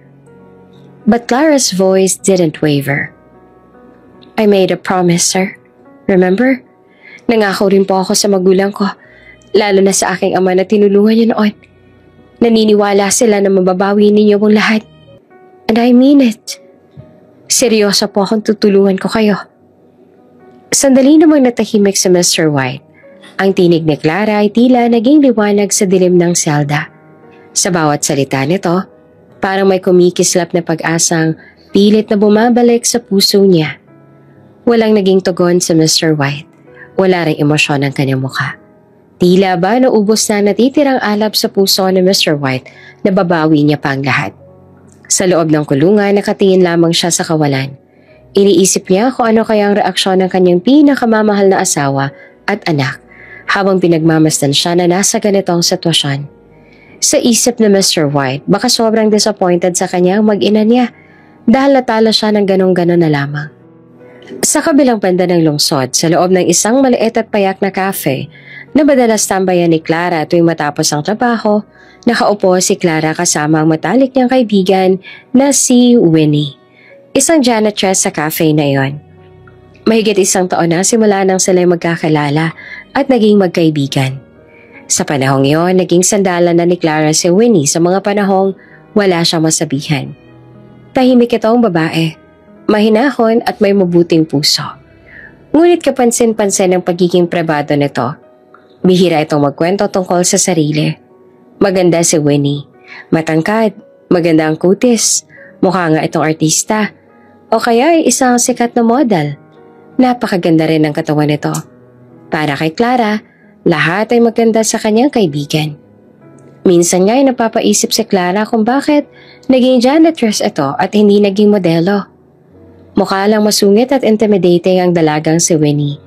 But Clara's voice didn't waver. I made a promise, sir. Remember? Nangako rin po ako sa magulang ko, lalo na sa aking ama na tinulungan niyo noon. Naniniwala sila na mababawi ninyo ang lahat. And I mean it. Seryoso po akong tutulungan ko kayo. Sandali namang natahimik si Mr. White. Ang tinig ni Clara ay tila naging liwanag sa dilim ng selda. Sa bawat salita nito, parang may kumikislap na pag-asang pilit na bumabalik sa puso niya. Walang naging tugon sa Mr. White. Wala ring emosyon ang kanyang mukha. Tila ba naubos na natitirang alab sa puso ni Mr. White na babawi niya pa ang lahat. Sa loob ng kulungan, nakatingin lamang siya sa kawalan. Iniisip niya kung ano kaya ang reaksyon ng kanyang pinakamamahal na asawa at anak habang pinagmamasdan siya na nasa ganitong sitwasyon. Sa isip ni Mr. White, baka sobrang disappointed sa kanya ang mag-ina niya dahil natalo siya ng ganong-ganon na lamang. Sa kabilang banda ng lungsod, sa loob ng isang maliit at payak na cafe na madalas tambayan ni Clara tuwing matapos ang trabaho, nakaupo si Clara kasama ang matalik niyang kaibigan na si Winnie, isang janitress sa cafe na iyon. Mahigit 1 taon na simula nang sila'y magkakilala at naging magkaibigan. Sa panahong iyon, naging sandalan na ni Clara si Winnie sa mga panahong wala siyang masabihan. Tahimik itong babae, mahinahon at may mabuting puso. Ngunit kapansin-pansin ang pagiging pribado nito. Bihira itong magkwento tungkol sa sarili. Maganda si Winnie, matangkad, maganda ang kutis, mukha nga itong artista, o kaya ay isang sikat na model. Napakaganda rin ang katawan nito. Para kay Clara, lahat ay maganda sa kanyang kaibigan. Minsan nga ay napapaisip si Clara kung bakit naging janitress ito at hindi naging modelo. Mukha lang masungit at intimidating ang dalagang si Winnie.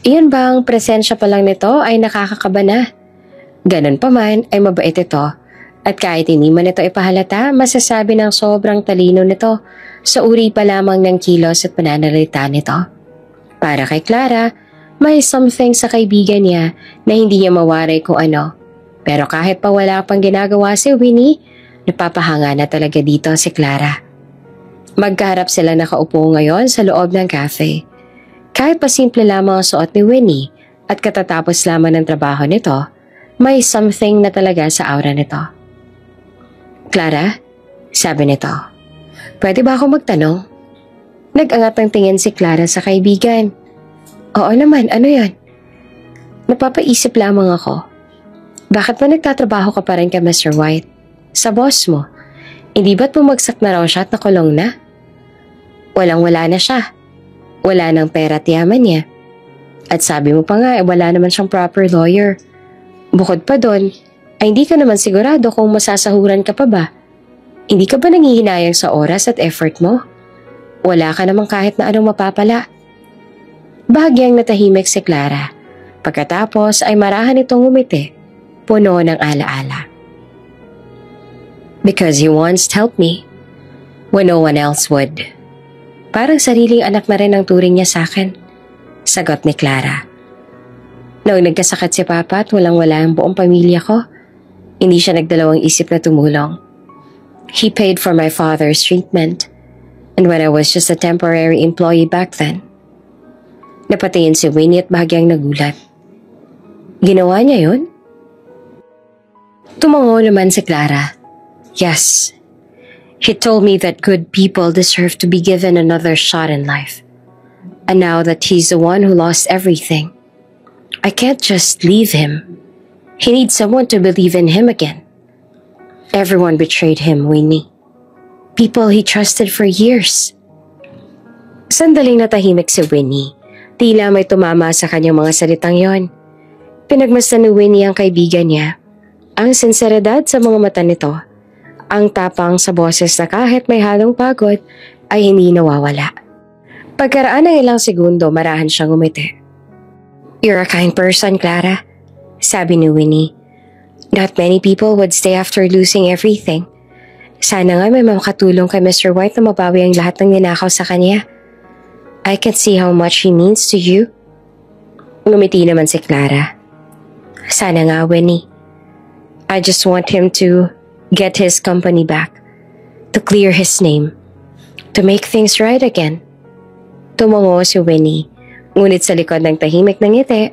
Iyon bang presensya pa lang nito ay nakakakaba na? Ganun pa man ay mabait ito at kahit hindi man ito ipahalata, masasabi ng sobrang talino nito sa uri pa lamang ng kilos at pananalita nito. Para kay Clara, may something sa kaibigan niya na hindi niya mawaray kung ano. Pero kahit pa wala pang ginagawa si Winnie, napapahanga na talaga dito si Clara. Magkaharap sila nakaupo ngayon sa loob ng cafe. Kahit pa simple lamang ang suot ni Winnie at katatapos lamang ng trabaho nito, may something na talaga sa aura nito. Clara, sabi nito, pwede ba ako magtanong? Nag-angat ng tingin si Clara sa kaibigan. Oo naman, ano yan? Napapaisip lamang ako. Bakit ba nagtatrabaho ka pa rin kay Mr. White? Sa boss mo? Hindi ba't bumagsak na raw siya at nakulong na? Walang-wala na siya. Wala nang pera at yaman niya. At sabi mo pa nga, wala naman siyang proper lawyer. Bukod pa doon, ay hindi ka naman sigurado kung masasahuran ka pa ba? Hindi ka ba nangihinayang sa oras at effort mo? Wala ka namang kahit na anong mapapala. Bahagyang natahimik si Clara. Pagkatapos ay marahan itong umiti, puno ng alaala. Because he once helped me when no one else would. Parang sariling anak na rin ang turing niya sa akin, sagot ni Clara. Noong nagkasakit si Papa at walang-wala ang buong pamilya ko, hindi siya nagdalawang isip na tumulong. He paid for my father's treatment. And when I was just a temporary employee back then. Napatingin si Winnie at bahagyang nagulat. Ginawa niya yun? Tumango naman si Clara. Yes. He told me that good people deserve to be given another shot in life. And now that he's the one who lost everything, I can't just leave him. He needs someone to believe in him again. Everyone betrayed him, Winnie. People he trusted for years. Sandaling natahimik si Winnie. Tila may tumama sa kanyang mga salitang yon. Pinagmasdan ni Winnie ang kaibigan niya. Ang sinseridad sa mga mata nito. Ang tapang sa boses na kahit may halong pagod ay hindi nawawala. Pagkaraan ng ilang segundo, marahan siyang umiti. "You're a kind person, Clara," sabi ni Winnie. "Not many people would stay after losing everything. Sana nga may makatulong kay Mr. White na mabawi ang lahat ng ninakaw sa kanya. I can see how much he means to you." Ngumiti naman si Clara. "Sana nga, Winnie. I just want him to get his company back, to clear his name, to make things right again." Tumango si Winnie, ngunit sa likod ng tahimik ng ngiti,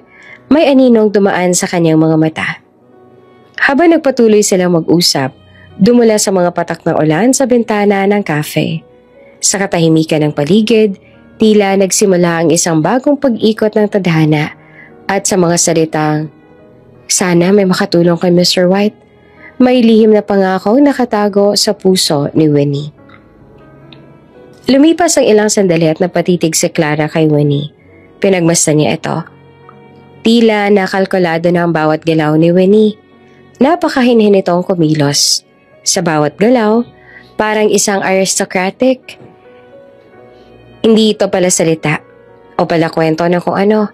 may aninong dumaan sa kanyang mga mata. Habang nagpatuloy silang mag-usap, dumula sa mga patak ng ulan sa bintana ng cafe. Sa katahimikan ng paligid, tila nagsimula ang isang bagong pag-ikot ng tadhana at sa mga salitang, "Sana may makatulong kay Mr. White," may lihim na pangakong nakatago sa puso ni Winnie. Lumipas ang ilang sandali at napatitig si Clara kay Winnie. Pinagmasdan niya ito. Tila nakalkulado na ang bawat galaw ni Winnie. Napakahinhin itong kumilos. Sa bawat galaw, parang isang aristocratic. Hindi ito pala salita o pala kwento ng kung ano,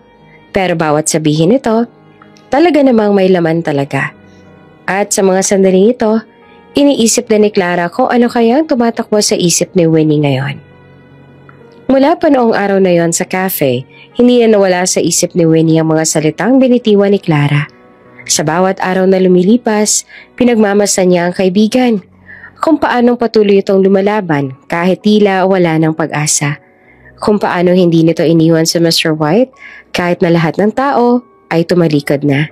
pero bawat sabihin ito, talaga namang may laman talaga. At sa mga sandaling ito, iniisip na ni Clara kung ano kayang tumatakbo sa isip ni Winnie ngayon. Mula pa noong araw na yon sa cafe, hindi na nawala sa isip ni Winnie ang mga salitang binitiwan ni Clara. Sa bawat araw na lumilipas, pinagmamasan niya ang kaibigan. Kung paanong patuloy itong lumalaban kahit tila wala ng pag-asa. Kung paano hindi nito iniwan si Mr. White kahit na lahat ng tao ay tumalikod na.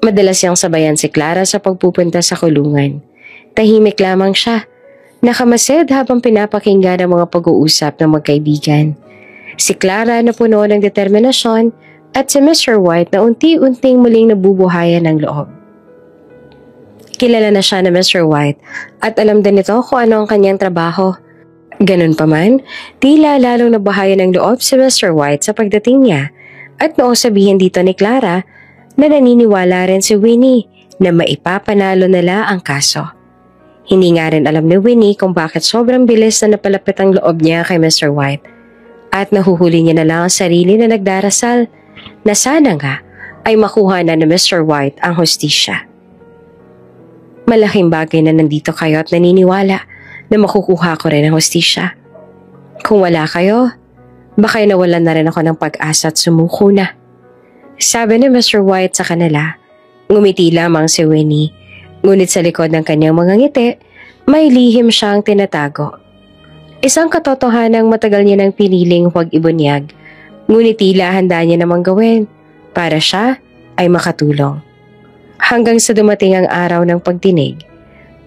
Madalas siyang sabayan si Clara sa pagpupunta sa kulungan. Tahimik lamang siya. Nakamasid habang pinapakinggan ang mga pag-uusap ng magkaibigan. Si Clara na puno ng determinasyon at si Mr. White na unti-unting muling nabubuhayan ng loob. Kilala na siya na Mr. White at alam din nito kung ano ang kanyang trabaho. Ganun pa man, tila lalong nabahayan ng loob si Mr. White sa pagdating niya at noong sabihin dito ni Clara na naniniwala rin si Winnie na maipapanalo nila ang kaso. Hindi nga rin alam ni Winnie kung bakit sobrang bilis na napalapit ang loob niya kay Mr. White at nahuhuli niya na lang ang sarili na nagdarasal na sana nga ay makuha na ni Mr. White ang hustisya. Malaking bagay na nandito kayo at naniniwala na makukuha ko rin ang hustisya. Kung wala kayo, baka nawalan na rin ako ng pag-asa at sumuko na. Sabi ni Mr. White sa kanila. Ngumiti lamang si Winnie, ngunit sa likod ng kanyang mga ngiti, may lihim siyang tinatago. Isang katotohanang matagal niya nang piniling huwag ibunyag, ngunit tila handa niya namang gawin para siya ay makatulong. Hanggang sa dumating ang araw ng pagdinig,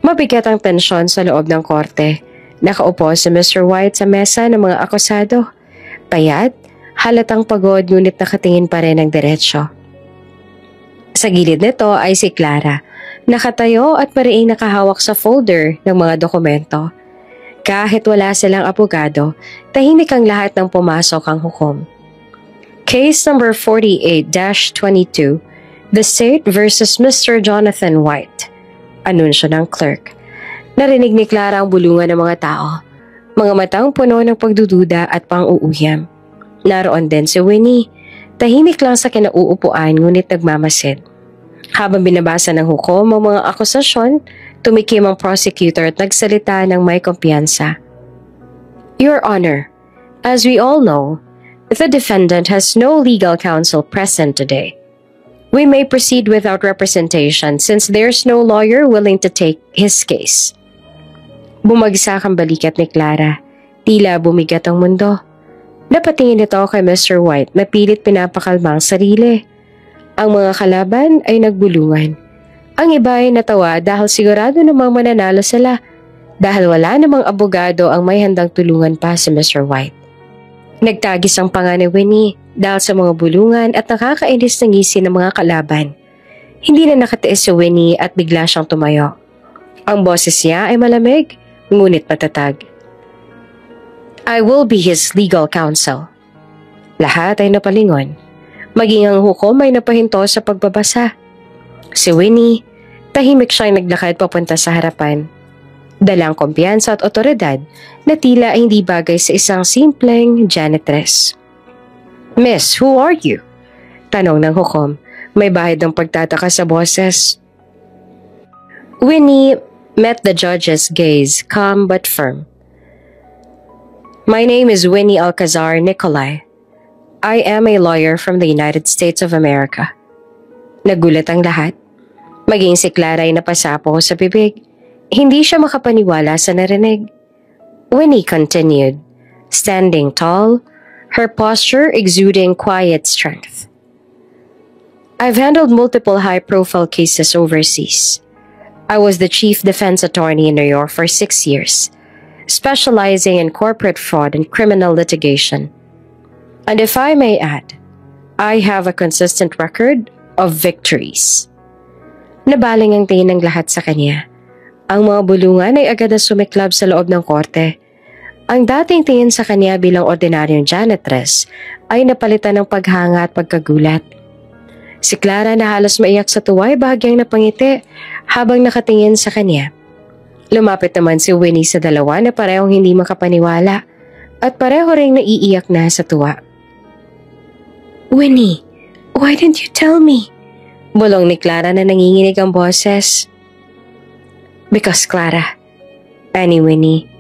mabigat ang tensyon sa loob ng korte. Nakaupo si Mr. White sa mesa ng mga akusado. Payat, halatang pagod ngunit nakatingin pa rin ng diretsyo. Sa gilid nito ay si Clara, nakatayo at mariing nakahawak sa folder ng mga dokumento. Kahit wala silang abogado, tahimik ang lahat ng pumasok ang hukom. Case number 48-22, The State versus Mr. Jonathan White. Anunsyo ng clerk. Narinig ni Clara ang bulungan ng mga tao. Mga matang puno ng pagdududa at pang-uuyam. Naroon din si Winnie. Tahimik lang sa kinauupuan ngunit nagmamasid. Habang binabasa ng hukom ang mga akusasyon, tumikim ang prosecutor at nagsalita ng may kumpiyansa. Your Honor, as we all know, the defendant has no legal counsel present today. We may proceed without representation since there's no lawyer willing to take his case. Bumagsak ang balikat ni Clara. Tila bumigat ang mundo. Napatingin ito kay Mr. White na pilit pinapakalma ang sarili. Ang mga kalaban ay nagbulungan. Ang iba ay natawa dahil sigurado namang mananalo sila dahil wala namang abogado ang may handang tulungan pa si Mr. White. Nagtagis ang panga ni Winnie dahil sa mga bulungan at nakakainis na ngisi ng mga kalaban. Hindi na nakatiis si Winnie at bigla siyang tumayo. Ang boses niya ay malamig, ngunit matatag. I will be his legal counsel. Lahat ay napalingon. Maging ang hukom ay napahinto sa pagbabasa. Si Winnie, tahimik siyang naglakad papunta sa harapan. Dalang kumpiyansa at otoridad na tila ay hindi bagay sa isang simpleng janitress. Miss, who are you? Tanong ng hukom, may bahid ng pagtataka sa boses. Winnie met the judge's gaze, calm but firm. My name is Winnie Alcazar Nicolay. I am a lawyer from the United States of America. Nagulat ang lahat. Maging si Clara ay napasapo sa bibig. Hindi siya makapaniwala sa narinig. Winnie continued, standing tall, her posture exuding quiet strength. I've handled multiple high-profile cases overseas. I was the chief defense attorney in New York for 6 years, specializing in corporate fraud and criminal litigation. And if I may add, I have a consistent record of victories. Nabaling ang tingin ng lahat sa kanya. Ang mga bulungan ay agad na sumiklab sa loob ng korte. Ang dating tingin sa kanya bilang ordinaryong janitress ay napalitan ng paghanga at pagkagulat. Si Clara na halos maiyak sa tuwa ay bahagyang napangiti habang nakatingin sa kanya. Lumapit naman si Winnie sa dalawa na parehong hindi makapaniwala at pareho ring naiiyak na sa tuwa. Winnie, why didn't you tell me? Bulong ni Clara na nanginginig ang boses. Because Clara, Annie Winnie,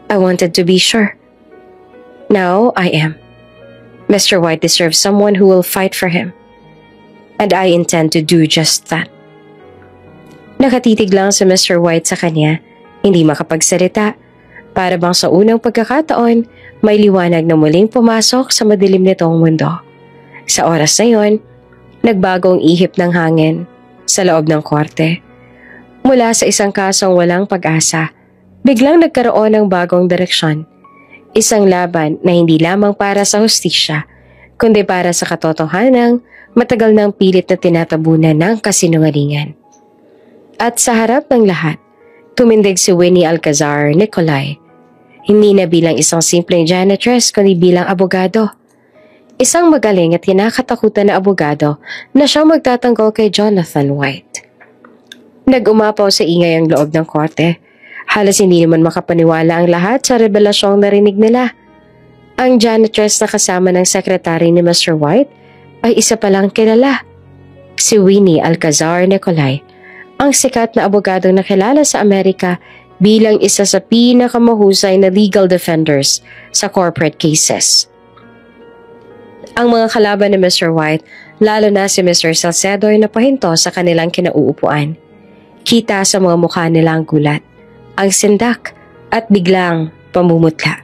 I wanted to be sure. Now I am. Mr. White deserves someone who will fight for him. And I intend to do just that. Nakatitig lang si Mr. White sa kanya, hindi makapagsalita. Para bang sa unang pagkakataon, may liwanag na muling pumasok sa madilim nitong mundo. Sa oras na yon, nagbagong ihip ng hangin sa loob ng korte. Mula sa isang kasong walang pag-asa, biglang nagkaroon ng bagong direksyon. Isang laban na hindi lamang para sa hustisya, kundi para sa katotohanang matagal ng pilit na tinatabunan ng kasinungalingan. At sa harap ng lahat, tumindig si Winnie Alcazar Nicolay, hindi na bilang isang simpleng janitress kundi bilang abogado. Isang magaling at kinakatakutan na abogado na siyang magtatanggol kay Jonathan White. Nag-umapaw sa ingay ang loob ng korte. Halos hindi naman makapaniwala ang lahat sa revelasyong narinig nila. Ang janitress na kasama ng sekretary ni Mr. White ay isa palang kilala. Si Winnie Alcazar Nicolay, ang sikat na abogado na kilala sa Amerika bilang isa sa pinakamahusay na legal defenders sa corporate cases. Ang mga kalaban ni Mr. White, lalo na si Mr. Salcedo ay napahinto sa kanilang kinauupuan. Kita sa mga mukha nila ang gulat, ang sindak at biglang pamumutla.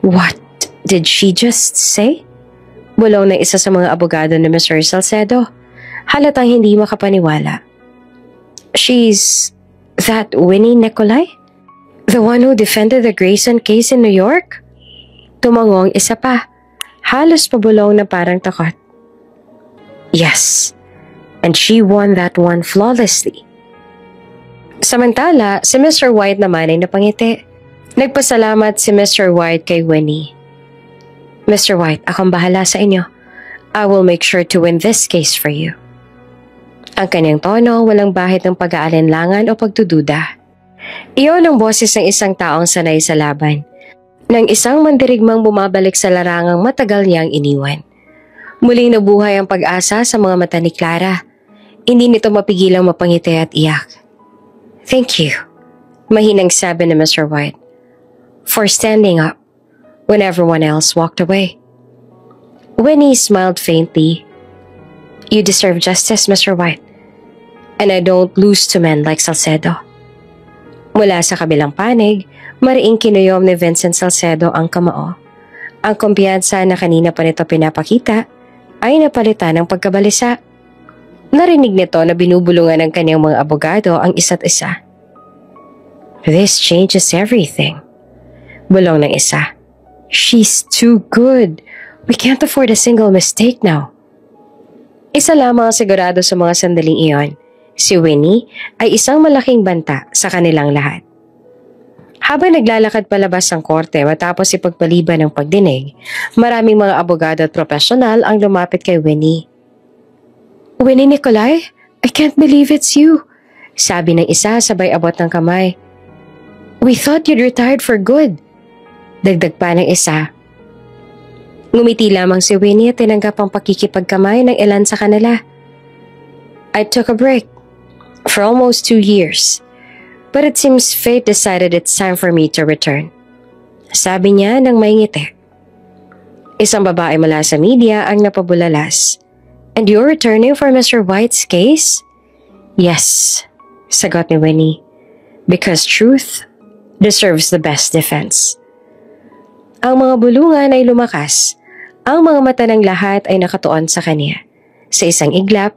What did she just say? Bulong ng isa sa mga abogado ni Mr. Salcedo. Halatang hindi makapaniwala. She's that Winnie Nicolay? The one who defended the Grayson case in New York? Tumangong isa pa. Halos pabulong na parang takot. Yes, and she won that one flawlessly. Samantala, si Mr. White naman ay napangiti. Nagpasalamat si Mr. White kay Winnie. Mr. White, akong bahala sa inyo. I will make sure to win this case for you. Ang kanyang tono, walang bahid ng pag-aalinlangan o pagdududa. Iyon ang boses ng isang taong sanay sa laban. Ng isang mandirigmang bumabalik sa larangang matagal niyang iniwan. Muling nabuhay ang pag-asa sa mga mata ni Clara. Hindi nito mapigilang mapangiti at iyak. Thank you, mahinang sabi ni Mr. White, for standing up when everyone else walked away. Winnie smiled faintly. You deserve justice, Mr. White, and I don't lose to men like Salcedo. Mula sa kabilang panig, mariing kinuyom ni Vincent Salcedo ang kamao. Ang kumpiyansa na kanina pa nito pinapakita ay napalitan ng pagkabalisa. Narinig nito na binubulungan ng kanyang mga abogado ang isa't isa. This changes everything. Bulong ng isa. She's too good. We can't afford a single mistake now. Isa lamang ang sigurado sa mga sandaling iyon. Si Winnie ay isang malaking banta sa kanilang lahat. Habang naglalakad palabas ang korte matapos ipagpaliban ng pagdinig, maraming mga abogado at profesional ang lumapit kay Winnie. "Winnie Nicolai, I can't believe it's you," sabi ng isa sabay abot ng kamay. "We thought you'd retired for good," dagdag pa ng isa. Ngumiti lamang si Winnie at tinanggap ang pakikipagkamay ng ilan sa kanila. "I took a break for almost 2 years. But it seems fate decided it's time for me to return," sabi niya nang may ngiti. Isang babae mula sa media ang napabulalas. "And you're returning for Mr. White's case?" "Yes," sagot ni Winnie. "Because truth deserves the best defense." Ang mga bulungan ay lumakas. Ang mga mata ng lahat ay nakatuon sa kanya. Sa isang iglap,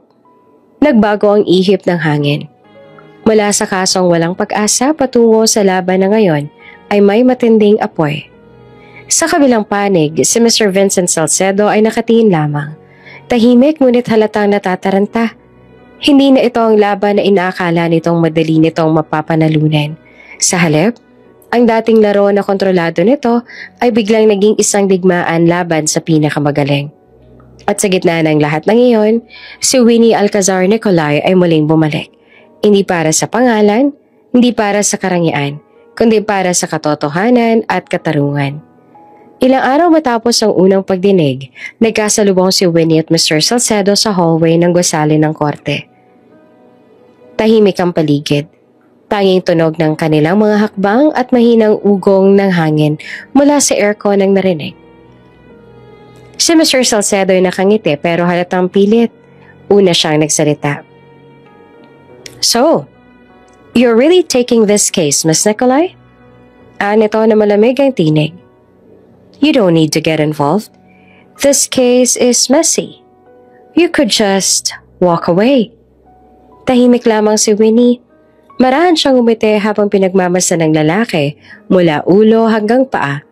nagbago ang ihip ng hangin. Mula sa kasong walang pag-asa patungo sa laban na ngayon ay may matinding apoy. Sa kabilang panig, si Mr. Vincent Salcedo ay nakatingin lamang. Tahimik ngunit halatang natataranta. Hindi na ito ang laban na inaakala nitong madali nitong mapapanalunan. Sa halip, ang dating laro na kontrolado nito ay biglang naging isang digmaan laban sa pinakamagaling. At sa gitna ng lahat ng iyon, si Winnie Alcazar Nicolai ay muling bumalik. Hindi para sa pangalan, hindi para sa karangyaan, kundi para sa katotohanan at katarungan. Ilang araw matapos ang unang pagdinig, nagkasalubong si Winnie at Mr. Salcedo sa hallway ng gusali ng korte. Tahimik ang paligid. Tanging tunog ng kanilang mga hakbang at mahinang ugong ng hangin mula sa aircon ang narinig. Si Mr. Salcedo ay nakangiti pero halatang pilit. Una siyang nagsalita. "So, you're really taking this case, Miss Nicolai?" Nito na malamig ang tinig. "You don't need to get involved. This case is messy. You could just walk away." Tahimik lamang si Winnie. Marahan siyang umiti habang pinagmamasa ng lalaki mula ulo hanggang paa.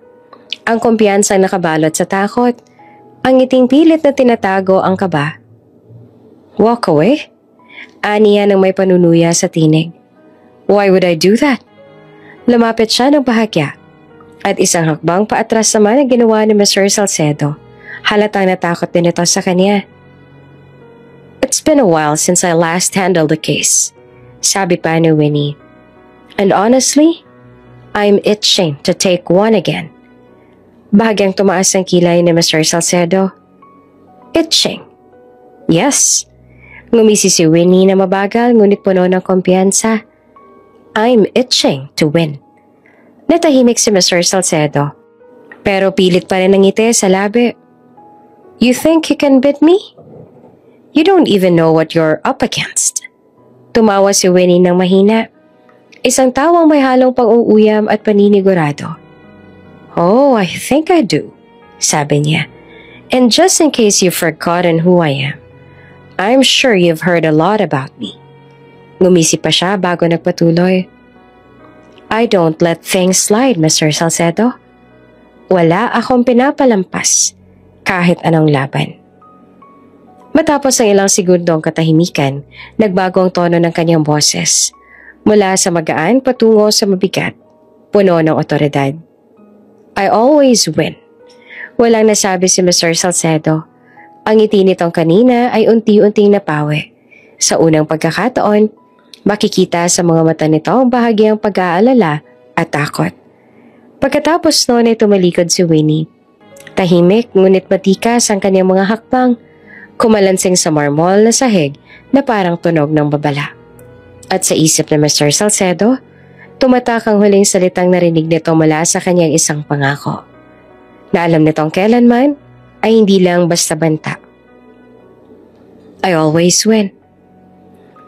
Ang kumpiyansang nakabalot sa takot. Ang ngiting pilit na tinatago ang kaba. "Walk away?" Aniya ng may panunuya sa tinig. "Why would I do that?" Lumapit siya ng bahagya. At isang hakbang paatras naman ang ginawa ni Mr. Salcedo. Halatang natakot din ito sa kanya. "It's been a while since I last handled the case," sabi pa ni Winnie. "And honestly, I'm itching to take one again." Bahagyang tumaas ang kilay ni Mr. Salcedo. "Itching?" "Yes." Ngumisi si Winnie na mabagal ngunit puno ng kumpiyansa. "I'm itching to win." Natahimik si Mr. Salcedo. Pero pilit pa rin ang ngiti sa labi. "You think you can beat me? You don't even know what you're up against." Tumawa si Winnie ng mahina. Isang tawang may halong pang-uuyam at paninigurado. "Oh, I think I do," sabi niya. "And just in case you've forgotten who I am, I'm sure you've heard a lot about me." Ngumisi pa siya bago nagpatuloy. "I don't let things slide, Mr. Salcedo. Wala akong pinapalampas kahit anong laban." Matapos ang ilang segundong katahimikan, nagbago ang tono ng kanyang boses. Mula sa magaan patungo sa mabigat, puno ng otoridad. "I always win." Walang nasabi si Mr. Salcedo. Ang ngiti nitong kanina ay unti-unting napawi. Sa unang pagkakataon, makikita sa mga mata nito ang bahagyang pag-aalala at takot. Pagkatapos noon ay tumalikod si Winnie. Tahimik ngunit matikas ang kanyang mga hakbang, kumalansing sa marmol na sahig na parang tunog ng babala. At sa isip ni Mr. Salcedo, tumatak ang huling salitang narinig nito mula sa kanyang isang pangako. Na alam nitong kailanman ay hindi lang basta banta. "I always win."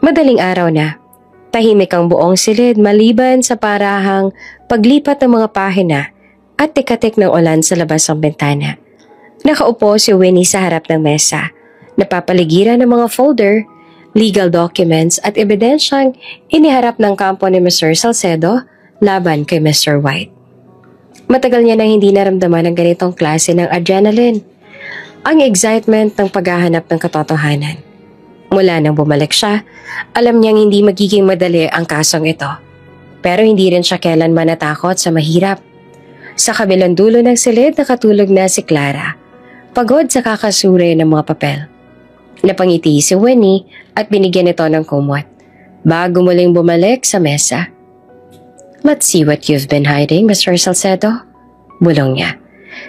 Madaling araw na, tahimik ang buong silid maliban sa parahang paglipat ng mga pahina at tikatik ng ulan sa labas ng bintana. Nakaupo si Winnie sa harap ng mesa, napapaligiran ng mga folder, legal documents at ebidensyang iniharap ng kampo ni Mr. Salcedo laban kay Mr. White. Matagal niya nang hindi naramdaman ang ganitong klase ng adrenaline, ang excitement ng paghahanap ng katotohanan. Mula nang bumalik siya, alam niyang hindi magiging madali ang kasong ito. Pero hindi rin siya kailanman natakot sa mahirap. Sa kabilang dulo ng silid nakatulog na si Clara, pagod sa kakasuri ng mga papel. Napangiti si Winnie at binigyan ito ng kumot bago muling bumalik sa mesa. "Let's see what you've been hiding, Mr. Salcedo," bulong niya.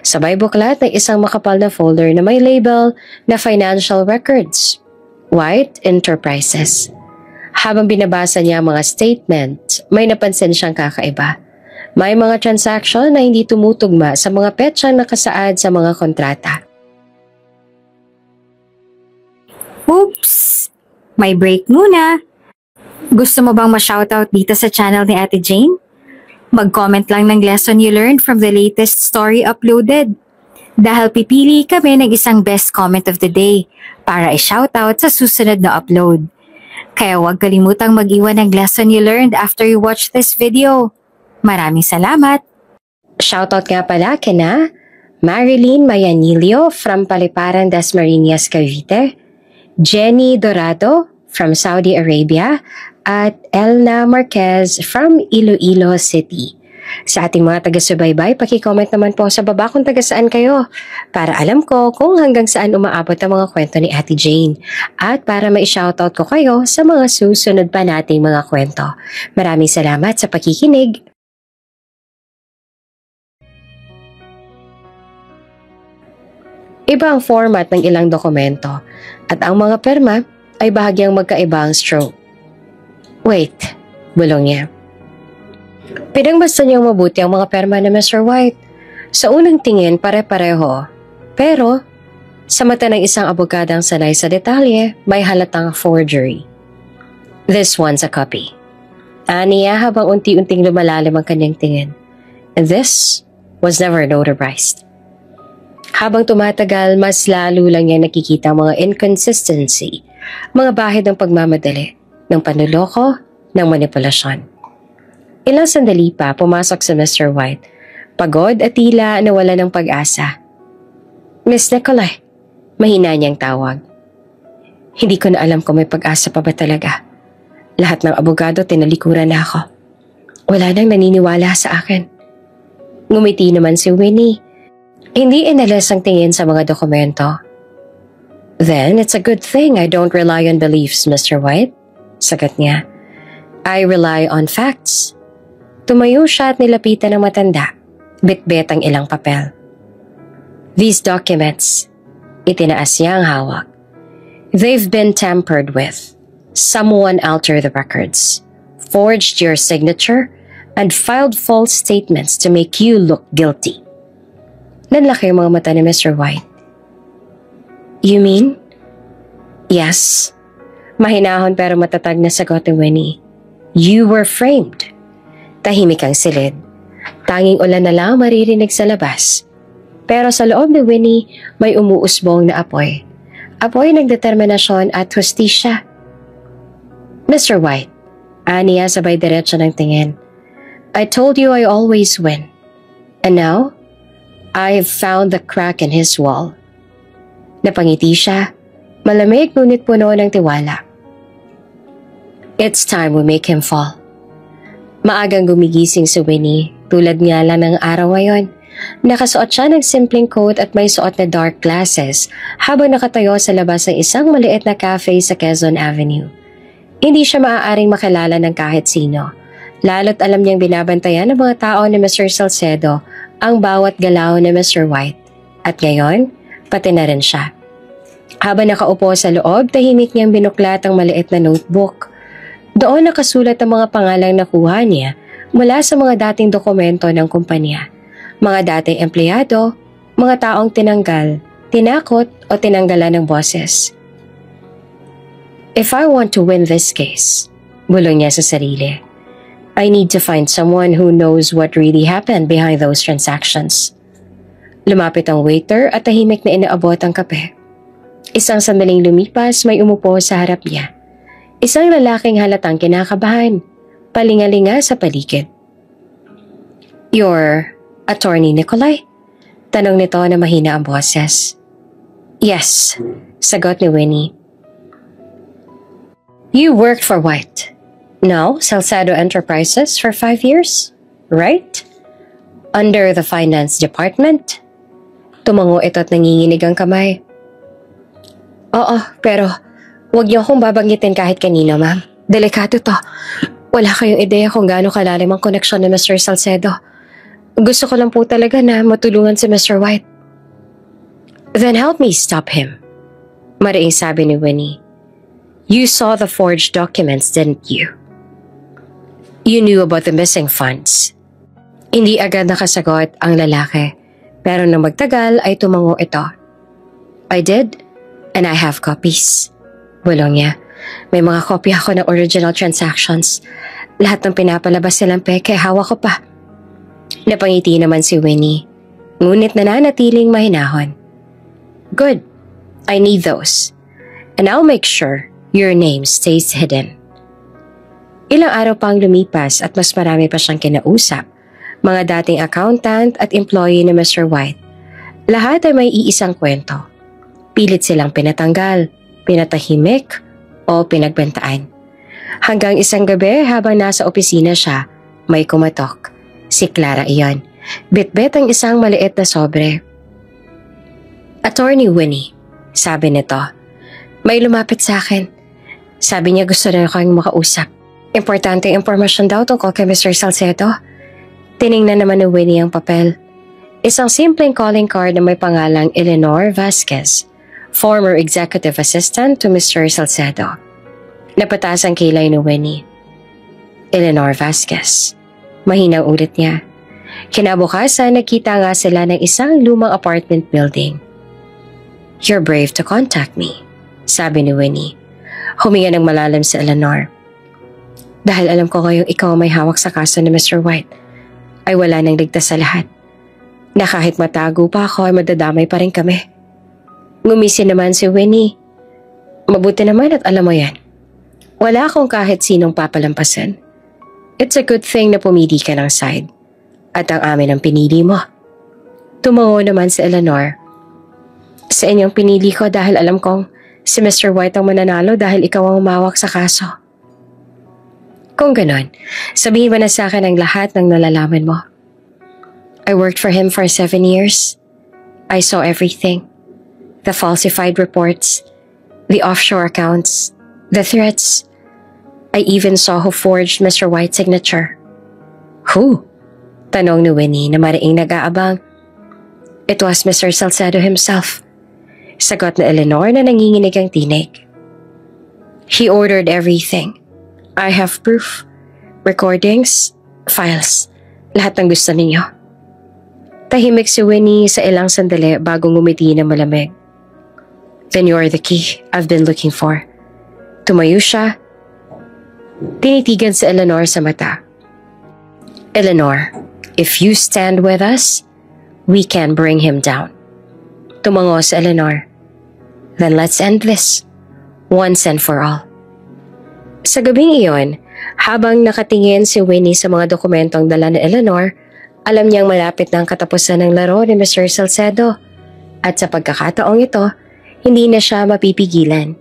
Sabay buklat ng isang makapal na folder na may label na Financial Records, White Enterprises. Habang binabasa niya ang mga statement, may napansin siyang kakaiba. May mga transaction na hindi tumutugma sa mga petsang nakasaad sa mga kontrata. Oops! May break muna. Gusto mo bang ma-shoutout dito sa channel ni Ate Jane? Mag-comment lang ng lesson you learned from the latest story uploaded. Dahil pipili kami ng isang best comment of the day para i-shoutout sa susunod na upload. Kaya huwag kalimutang mag-iwan ng lesson you learned after you watch this video. Maraming salamat! Shoutout nga pala kina Marilyn Mayanilio from Paliparan, Dasmariñas, Cavite, Jenny Dorado from Saudi Arabia, at Elna Marquez from Iloilo City. Sa ating mga taga-subaybay, paki-comment naman po sa baba kung taga-saan kayo para alam ko kung hanggang saan umaabot ang mga kwento ni Ate Jane at para ma-shoutout ko kayo sa mga susunod pa nating mga kwento. Maraming salamat sa pakikinig! Iba ang format ng ilang dokumento at ang mga perma ay bahagyang magkaiba ang stroke. Wait, bulong niya. Pinangbasta niyang mabuti ang mga perma ni Mr. White. Sa unang tingin pare-pareho, pero sa mata ng isang abogadang sanay sa detalye, may halatang forgery. This one's a copy. Aniya habang unti-unting lumalalim ang kanyang tingin. And this was never notarized. Habang tumatagal, mas lalo lang niya nakikita ang mga inconsistency, mga bahid ng pagmamadali, ng panloloko, ng manipulasyon. Ilang sandali pa pumasok si Mr. White, pagod at tila nawala ng pag-asa. "Miss Nicolay," mahina niyang tawag. Hindi ko na alam kung may pag-asa pa ba talaga. Lahat ng abogado tinalikuran na ako. Wala nang naniniwala sa akin. Ngumiti naman si Winnie. Hindi inalis ang tingin sa mga dokumento. "Then it's a good thing I don't rely on beliefs, Mr. White," sagot niya. "I rely on facts." Tumayo siya at nilapitan ng matanda, bitbit ang ilang papel. "These documents," itinaas niya ang hawak. "They've been tampered with. Someone altered the records, forged your signature, and filed false statements to make you look guilty." Nanlaki ang mga mata ni Mr. White. "You mean?" "Yes." Mahinahon pero matatag na sagot ni Winnie. "You were framed." Tahimik ang silid. Tanging ulan na lang maririnig sa labas. Pero sa loob ni Winnie may umuusbong na apoy. Apoy ng determinasyon at hustisya. "Mr. White," aniya sabay diretso ng tingin. "I told you I always win. And now, I've found the crack in his wall." Napangiti siya, malamig ngunit puno ng tiwala. "It's time we make him fall." Maagang gumigising si Winnie, tulad nga lang ng araw ngayon. Nakasuot siya ng simpleng coat at may suot na dark glasses habang nakatayo sa labas ng isang maliit na cafe sa Quezon Avenue. Hindi siya maaaring makilala ng kahit sino, lalo't alam niyang binabantayan ng mga tao ni Mr. Salcedo ang bawat galaw ni Mr. White. At ngayon, pati na rin siya. Habang nakaupo sa loob, tahimik niyang binuklat ang maliit na notebook. Doon nakasulat ang mga pangalang nakuha niya mula sa mga dating dokumento ng kumpanya, mga dating empleyado, mga taong tinanggal, tinakot o tinanggalan ng boses. "If I want to win this case," bulong niya sa sarili, "I need to find someone who knows what really happened behind those transactions." Lumapit ang waiter at tahimik na inaabot ang kape. Isang sandaling lumipas, may umupo sa harap niya. Isang lalaking halatang kinakabahan, palingalinga sa paligid. "You're Attorney Nicolay?" Tanong nito na mahina ang boses. "Yes," sagot ni Winnie. You worked for White. No, Salcedo Enterprises for 5 years, right? Under the finance department? Tumango ito at nanginginig ang kamay. Oo, pero huwag niyo akong babanggitin kahit kanino, ma'am. Delikado to. Wala kayong ideya kung gaano kalalim ang koneksyon ni Mr. Salcedo. Gusto ko lang po talaga na matulungan si Mr. White. Then help me stop him. Mariing sabi ni Winnie. You saw the forged documents, didn't you? You knew about the missing funds. Hindi agad nakasagot ang lalaki, pero nang magtagal ay tumango ito. I did, and I have copies. Bulong niya. May mga kopya ako ng original transactions. Lahat ng pinapalabas nilang peke, hawak ko pa. Napangiti naman si Winnie, ngunit nananatiling mahinahon. Good. I need those. And I'll make sure your name stays hidden. Ilang araw pang lumipas at mas marami pa siyang kinausap. Mga dating accountant at employee ni Mr. White. Lahat ay may iisang kwento. Pilit silang pinatanggal, pinatahimik, o pinagbantaan. Hanggang isang gabi habang nasa opisina siya, may kumatok. Si Clara iyon. Bitbit ang isang maliit na sobre. Attorney Winnie, sabi nito. May lumapit sa akin. Sabi niya gusto na kayong makausap. Importanteng impormasyon daw tungkol kay Mr. Salcedo. Tiningnan naman ni Winnie ang papel. Isang simpleng calling card na may pangalang Eleanor Vasquez, former executive assistant to Mr. Salcedo. Napataas ang kilay ni Winnie. Eleanor Vasquez. Mahinang ulit niya. Kinabukasan, nakita nga sila ng isang lumang apartment building. You're brave to contact me, sabi ni Winnie. Huminga ng malalim si Eleanor. Dahil alam ko ngayong ikaw may hawak sa kaso ni Mr. White, ay wala nang ligtas sa lahat. Na kahit matago pa ako ay madadamay pa rin kami. Ngumisi naman si Winnie. Mabuti naman at alam mo yan. Wala akong kahit sinong papalampasin. It's a good thing na pumili ka ng side. At ang amin ang pinili mo. Tumango naman si Eleanor. Sa inyong pinili ko dahil alam kong si Mr. White ang mananalo dahil ikaw ang umawak sa kaso. Kung ganon, sabihin mo na sa akin ang lahat ng nalalaman mo. I worked for him for 7 years. I saw everything. The falsified reports, the offshore accounts, the threats. I even saw who forged Mr. White's signature. Who? Tanong ni Winnie na mariing nag-aabang. It was Mr. Salcedo himself. Sagot na Eleanor na nanginginig ang tinig. He ordered everything. I have proof, recordings, files, lahat ng gusto ninyo. Tahimik si Winnie sa ilang sandali bago ngumiti na malamig. Then you are the key I've been looking for. Tumayo siya. Tinitigan si Eleanor sa mata. Eleanor, if you stand with us, we can bring him down. Tumango si Eleanor. Then let's end this, once and for all. Sa gabing iyon, habang nakatingin si Winnie sa mga dokumentong dala ni Eleanor, alam niyang malapit na ang katapusan ng laro ni Mr. Salcedo. At sa pagkakataong ito, hindi na siya mapipigilan.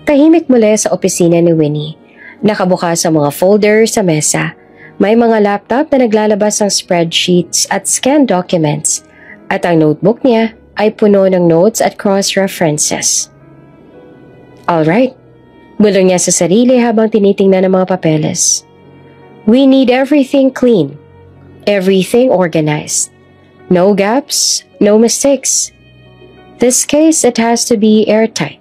Tahimik muli sa opisina ni Winnie. Nakabukas ang mga folder sa mesa. May mga laptop na naglalabas ng spreadsheets at scanned documents. At ang notebook niya ay puno ng notes at cross-references. Alright, bulong niya sa sarili habang tinitingnan ang mga papeles. We need everything clean, everything organized. No gaps, no mistakes. This case, it has to be airtight.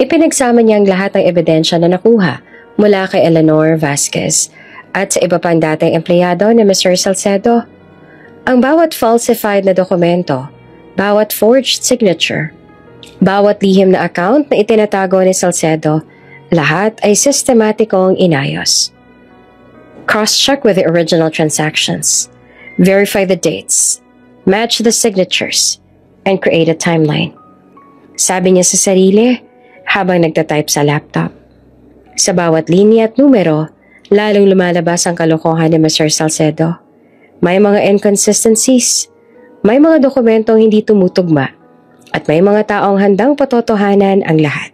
Ipinagsama niya ang lahat ng ebidensya na nakuha mula kay Eleanor Vasquez at sa iba pang dating empleyado ni Mr. Salcedo. Ang bawat falsified na dokumento, bawat forged signature, bawat lihim na account na itinatago ni Salcedo, lahat ay sistematikong inayos. Cross-check with the original transactions, verify the dates, match the signatures, and create a timeline. Sabi niya sa sarili habang nagtatype sa laptop. Sa bawat linya at numero, lalong lumalabas ang kalokohan ni Mr. Salcedo. May mga inconsistencies, may mga dokumentong hindi tumutugma, at may mga taong handang patotohanan ang lahat.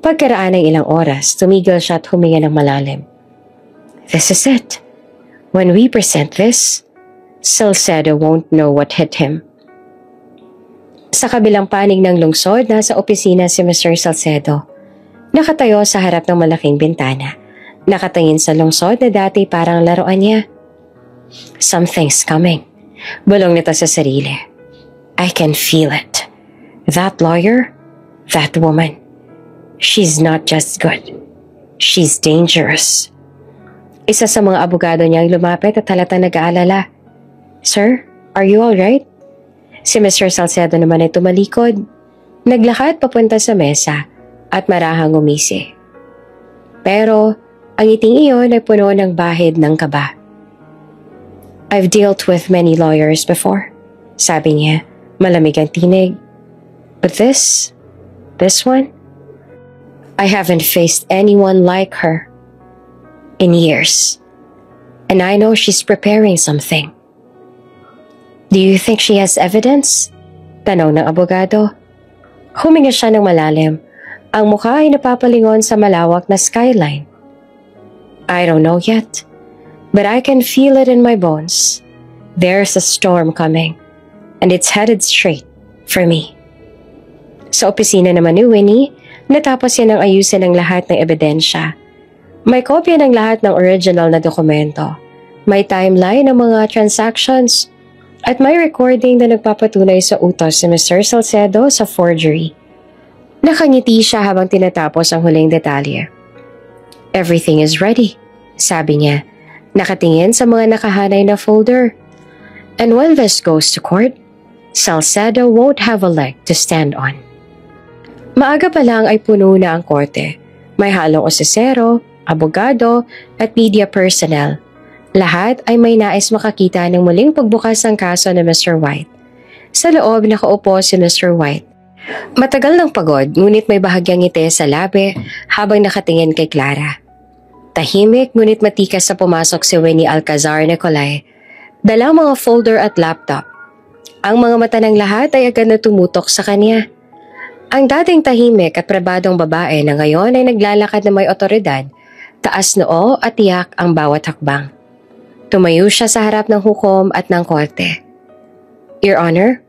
Pagkaraan ng ilang oras, tumigil siya at huminga ng malalim. This is it. When we present this, Salcedo won't know what hit him. Sa kabilang panig ng lungsod, nasa opisina si Mr. Salcedo. Nakatayo sa harap ng malaking bintana. Nakatingin sa lungsod na dati parang laruan niya. Something's coming. Bulong nito sa sarili. I can feel it. That lawyer, that woman. She's not just good. She's dangerous. Isa sa mga abogado niyang lumapit at halatang nag-aalala. Sir, are you alright? Si Mr. Salcedo naman ay tumalikod. Naglakad papunta sa mesa at marahang umisi. Pero ang ngiting iyon ay puno ng bahid ng kaba. I've dealt with many lawyers before, sabi niya, malamig ang tinig. But this one? I haven't faced anyone like her in years. And I know she's preparing something. Do you think she has evidence? Tanong ng abogado. Huminga siya ng malalim. Ang mukha ay napapalingon sa malawak na skyline. I don't know yet, but I can feel it in my bones. There's a storm coming, and it's headed straight for me. Sa opisina naman ni Winnie, natapos yan ang ayusin ng lahat ng ebidensya. May kopya ng lahat ng original na dokumento. May timeline ng mga transactions at may recording na nagpapatunay sa utos si Mr. Salcedo sa forgery. Nakangiti siya habang tinatapos ang huling detalye. Everything is ready, sabi niya, nakatingin sa mga nakahanay na folder. And when this goes to court, Salcedo won't have a leg to stand on. Maaga pa lang ay puno na ang korte. May halong osesero, abogado at media personnel. Lahat ay may nais makakita ng muling pagbukas ng kaso ni Mr. White. Sa loob nakaupo si Mr. White. Matagal ng pagod ngunit may bahagyang ngiti sa labi habang nakatingin kay Clara. Tahimik ngunit matikas sa pumasok si Winnie Alcazar Nicolay. Dalang mga folder at laptop. Ang mga mata ng lahat ay agad na tumutok sa kanya. Ang dating tahimik at prabadong babae na ngayon ay naglalakad na may otoridad, taas noo at tiyak ang bawat hakbang. Tumayo siya sa harap ng hukom at ng korte. Your Honor,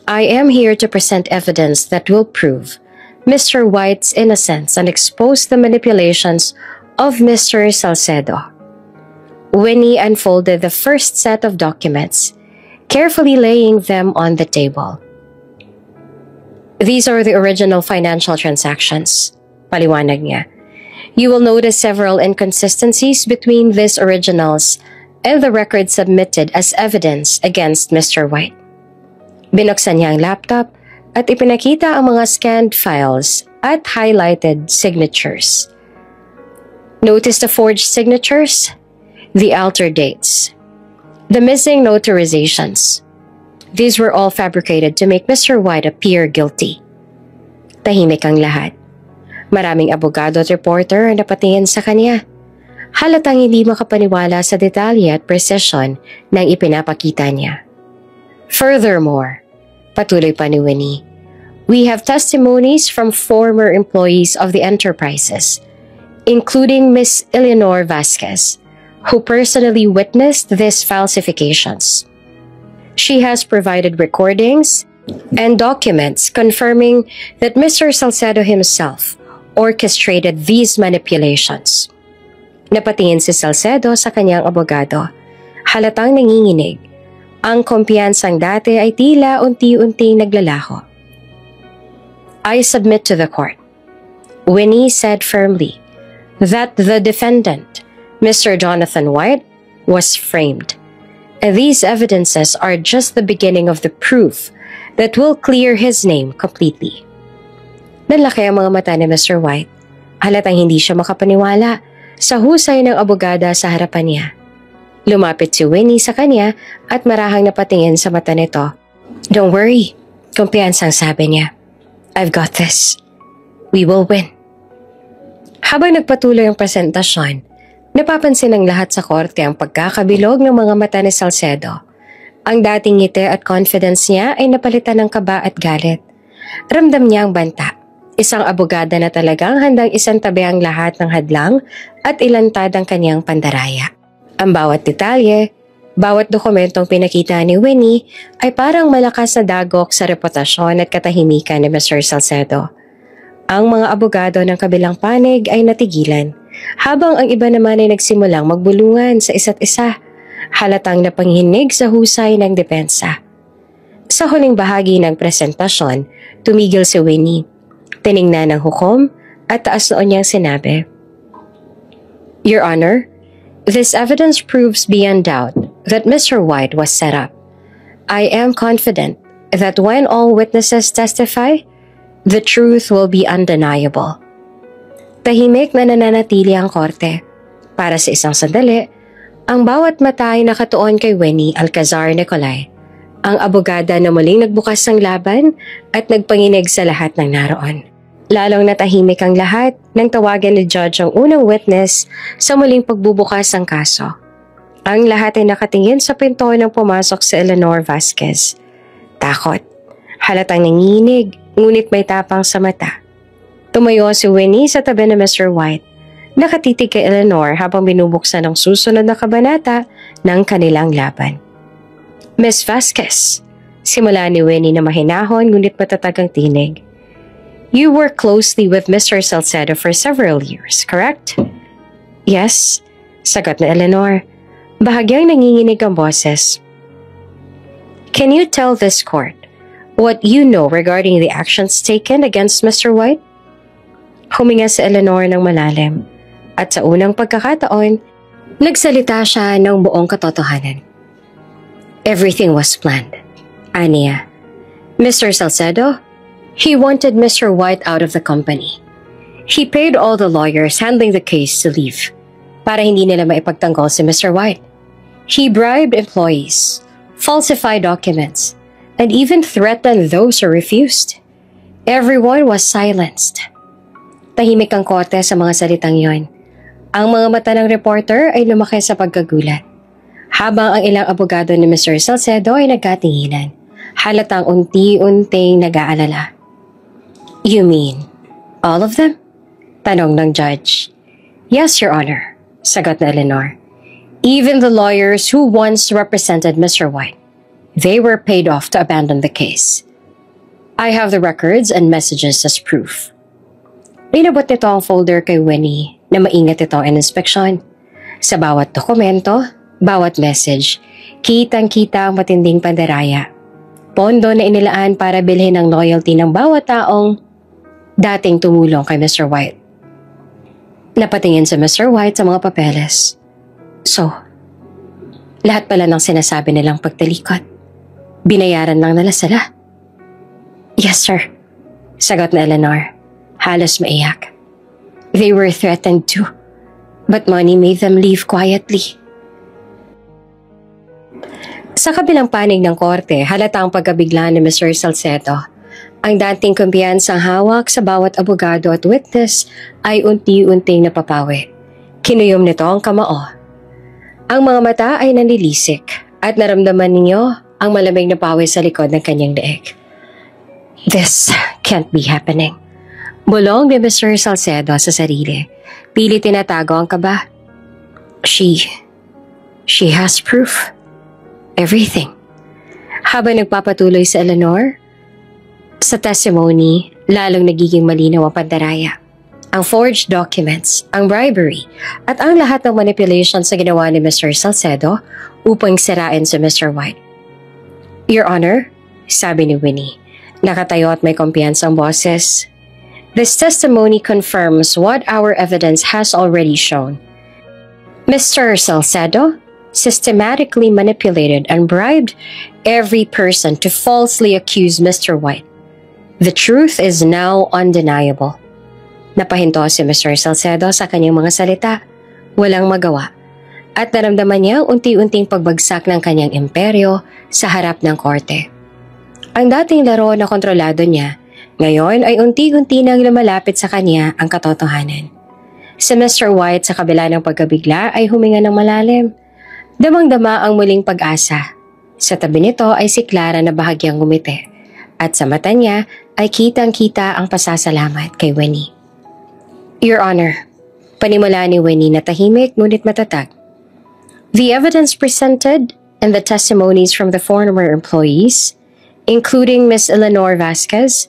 I am here to present evidence that will prove Mr. White's innocence and expose the manipulations of Mr. Salcedo. Winnie unfolded the first set of documents, carefully laying them on the table. These are the original financial transactions, paliwanag niya. You will notice several inconsistencies between these originals and the records submitted as evidence against Mr. White. Binuksan niya ang laptop at ipinakita ang mga scanned files at highlighted signatures. Notice the forged signatures, the altered dates, the missing notarizations. These were all fabricated to make Mr. White appear guilty. Tahimik ang lahat. Maraming abogado at reporter ang napatingin sa kanya. Halatang hindi makapaniwala sa detalye at precision ng ipinapakita niya. Furthermore, patuloy pa ni Winnie, we have testimonies from former employees of the enterprises, including Miss Eleanor Vasquez, who personally witnessed these falsifications. She has provided recordings and documents confirming that Mr. Salcedo himself orchestrated these manipulations. Napatingin si Salcedo sa kanyang abogado. Halatang nanginginig. Ang kumpiyansang dati ay tila unti-unting naglalaho. I submit to the court, Winnie said firmly, that the defendant, Mr. Jonathan White, was framed. And these evidences are just the beginning of the proof that will clear his name completely. Nanlaki ang mga mata ni Mr. White. Halatang hindi siya makapaniwala sa husay ng abogada sa harapan niya. Lumapit si Winnie sa kanya at marahang napatingin sa mata nito. Don't worry, kumpiyansang sabi niya. I've got this. We will win. Habang nagpatuloy ang presentasyon, napapansin ng lahat sa korte ang pagkakabilog ng mga mata ni Salcedo. Ang dating ngiti at confidence niya ay napalitan ng kaba at galit. Ramdam niya ang banta Isang abogada na talagang handang isantabi ang lahat ng hadlang at ilantad ang kanyang pandaraya. Ang bawat detalye, bawat dokumentong pinakita ni Winnie ay parang malakas na dagok sa reputasyon at katahimikan ni Mr. Salcedo. Ang mga abogado ng kabilang panig ay natigilan, habang ang iba naman ay nagsimulang magbulungan sa isa't isa, halatang napanghinig sa husay ng depensa. Sa huling bahagi ng presentasyon, tumigil si Winnie. Tiningnan ng hukom at taas noon niyang sinabi, "Your Honor, this evidence proves beyond doubt that Mr. White was set up. I am confident that when all witnesses testify, the truth will be undeniable." Tahimik na nananatili ang korte. Para sa isang sandali, ang bawat mata ay nakatuon kay Winnie Alcazar Nicolay, ang abogada na muling nagbukas ng laban at nagpanginig sa lahat ng naroon. Lalong natahimik ang lahat nang tawagan ni Judge ang unang witness sa muling pagbubukas ng kaso. Ang lahat ay nakatingin sa pinto nang pumasok si Eleanor Vasquez. Takot, halatang nanginginig, ngunit may tapang sa mata. Tumayo si Winnie sa tabi ni Mr. White. Nakatitig kay Eleanor habang binubuksan ang susunod na kabanata ng kanilang laban. "Miss Vasquez," simula ni Winnie na mahinahon ngunit matatag ang tinig. "You worked closely with Mr. Salcedo for several years, correct?" "Yes," sagot ni Eleanor. Bahagyang nanginginig ang boses. "Can you tell this court what you know regarding the actions taken against Mr. White?" Huminga si Eleanor ng malalim at sa unang pagkakataon, nagsalita siya ng buong katotohanan. "Everything was planned," aniya. "Mr. Salcedo, he wanted Mr. White out of the company. He paid all the lawyers handling the case to leave para hindi nila maipagtanggol si Mr. White. He bribed employees, falsified documents, and even threatened those who refused. Everyone was silenced." Tahimik ang korte sa mga salitang yon. Ang mga mata ng reporter ay lumaki sa pagkagulat. Habang ang ilang abogado ni Mr. Salcedo ay nagkatinginan, halatang unti-unting nag-aalala. "You mean, all of them?" tanong ng judge. "Yes, Your Honor," sagot na Eleanor. "Even the lawyers who once represented Mr. White. They were paid off to abandon the case. I have the records and messages as proof." Inabot nito ang folder kay Winnie na maingat itong inspeksyon. Sa bawat dokumento, bawat message, kitang-kita ang matinding pandaraya. Pondo na inilaan para bilhin ang loyalty ng bawat taong dating tumulong kay Mr. White. Napatingin si Mr. White sa mga papeles. So, lahat pala ng sinasabi nilang pagtalikod, binayaran lang nila sila. "Yes, sir," sagot na Eleanor. Halos maiyak. "They were threatened too, but money made them leave quietly." Sa kabilang panig ng korte, halata ang pagkabigla ni Mr. Salcedo. Ang dating kumpiyansang hawak sa bawat abogado at witness ay unti-unting napapawi. Kinuyom nito ang kamao. Ang mga mata ay nanilisik at naramdaman ninyo ang malamig na pawis sa likod ng kanyang leeg. "This can't be happening." Bulong ni Mr. Salcedo sa sarili. Pilit tinatago ang kaba. She has proof. Everything." Habang nagpapatuloy sa Eleanor, sa testimony, lalong nagiging malinaw ang pandaraya. Ang forged documents, ang bribery, at ang lahat ng manipulation sa ginawa ni Mr. Salcedo upang sirain si Mr. White. "Your Honor," sabi ni Winnie, nakatayo at may kumpiyansang boses, "this testimony confirms what our evidence has already shown. Mr. Salcedo systematically manipulated and bribed every person to falsely accuse Mr. White. The truth is now undeniable." Napahinto si Mr. Salcedo sa kanyang mga salita, walang magawa, at naramdaman niya ang unti-unting pagbagsak ng kanyang imperyo sa harap ng korte. Ang dating laro na kontrolado niya, ngayon ay unti-unti nang lumalapit sa kanya ang katotohanan. Si Mr. White sa kabila ng pagkabigla ay huminga ng malalim. Damang-dama ang muling pag-asa. Sa tabi nito ay si Clara na bahagyang ngumiti. At sa mata niya, ay kitang-kita ang pasasalamat kay Winnie. Your Honor, panimula ni Winnie na tahimik ngunit matatag. The evidence presented and the testimonies from the former employees, including Ms. Eleanor Vasquez,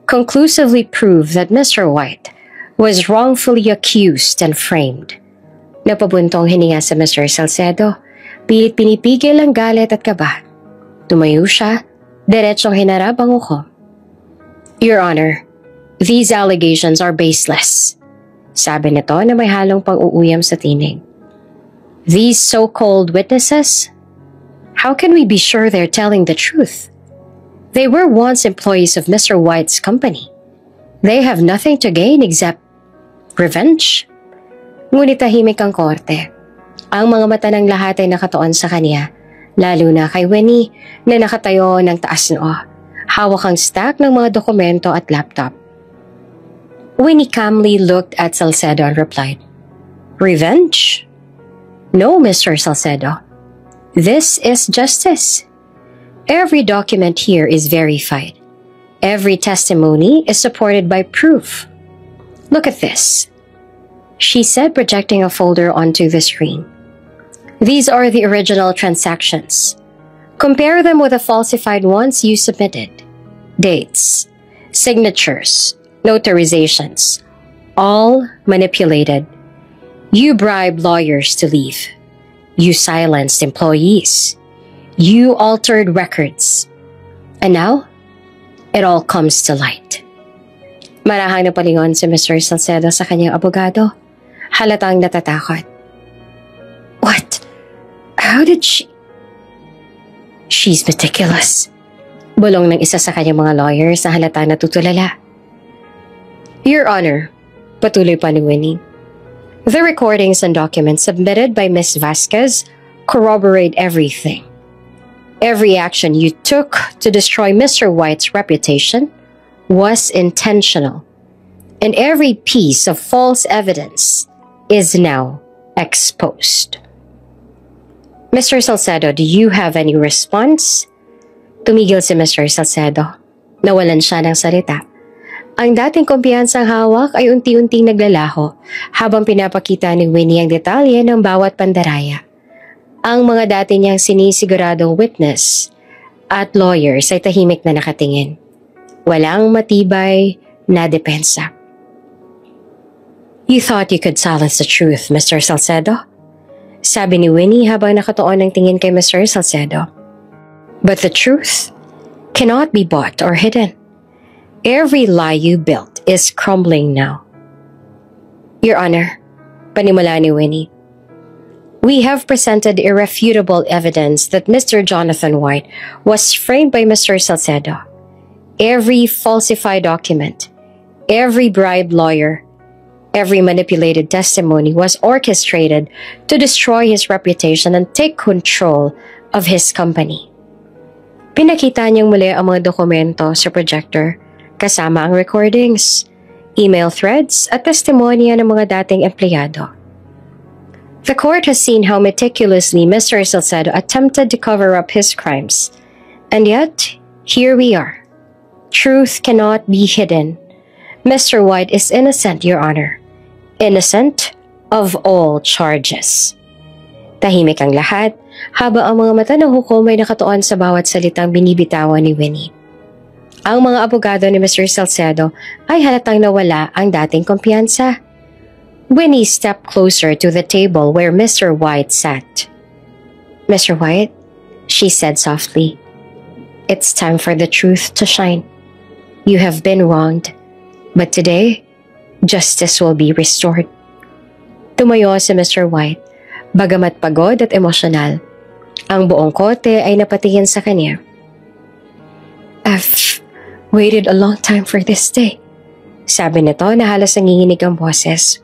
conclusively prove that Mr. White was wrongfully accused and framed. Napabuntong hininga sa Mr. Salcedo, pilit pinipigil ang galit at kaba. Tumayo siya, diretsong hinarap ang uko. Your Honor, these allegations are baseless. Sabi nito na may halong pang-uuyam sa tinig. These so-called witnesses? How can we be sure they're telling the truth? They were once employees of Mr. White's company. They have nothing to gain except revenge. Ngunit tahimik ang korte. Ang mga mata ng lahat ay nakatuon sa kanya, lalo na kay Winnie na nakatayo ng taas noo. Hawak ang stack ng mga dokumento at laptop. Winnie calmly looked at Salcedo and replied, Revenge? No, Mr. Salcedo. This is justice. Every document here is verified. Every testimony is supported by proof. Look at this, she said, projecting a folder onto the screen. These are the original transactions. Compare them with the falsified ones you submitted. Dates, signatures, notarizations, all manipulated. You bribed lawyers to leave. You silenced employees. You altered records. And now, it all comes to light. Marahang napalingon si Mr. Salcedo sa kanyang abogado. Halatang natatakot. What? How did she? She's meticulous. Bulong ng isa sa kanyang mga lawyers na halatang natutulala. Your Honor, patuloy pa ni Winnie, the recordings and documents submitted by Ms. Vasquez corroborate everything. Every action you took to destroy Mr. White's reputation was intentional, and every piece of false evidence is now exposed. Mr. Salcedo, do you have any response? Tumigil si Mr. Salcedo. Nawalan siya ng salita. Ang dating kumpiyansang hawak ay unti-unting naglalaho habang pinapakita ni Winnie ang detalye ng bawat pandaraya. Ang mga dati niyang sinisiguradong witness at lawyers ay tahimik na nakatingin. Walang matibay na depensa. You thought you could silence the truth, Mr. Salcedo? Sabi ni Winnie habang nakatuon ang tingin kay Mr. Salcedo. But the truth cannot be bought or hidden. Every lie you built is crumbling now. Your Honor, panimula ni Winnie, we have presented irrefutable evidence that Mr. Jonathan White was framed by Mr. Salcedo. Every falsified document, every bribed lawyer, every manipulated testimony was orchestrated to destroy his reputation and take control of his company. Pinakita niyang muli ang mga dokumento sa projector, kasama ang recordings, email threads at testimonya ng mga dating empleyado. The court has seen how meticulously Mr. Salcedo attempted to cover up his crimes, and yet, here we are. Truth cannot be hidden. Mr. White is innocent, Your Honor. Innocent of all charges. Tahimik ang lahat, habang ang mga mata ng hukom ay nakatuon sa bawat salitang binibitawan ni Winnie. Ang mga abogado ni Mr. Salcedo ay halatang nawala ang dating kumpiyansa. Winnie stepped closer to the table where Mr. White sat. Mr. White, she said softly, it's time for the truth to shine. You have been wronged, but today, justice will be restored. Tumayo si Mr. White, bagamat pagod at emosyonal. Ang buong kote ay napatingin sa kanya. I've waited a long time for this day, sabi nito na halos nanginginig ang boses.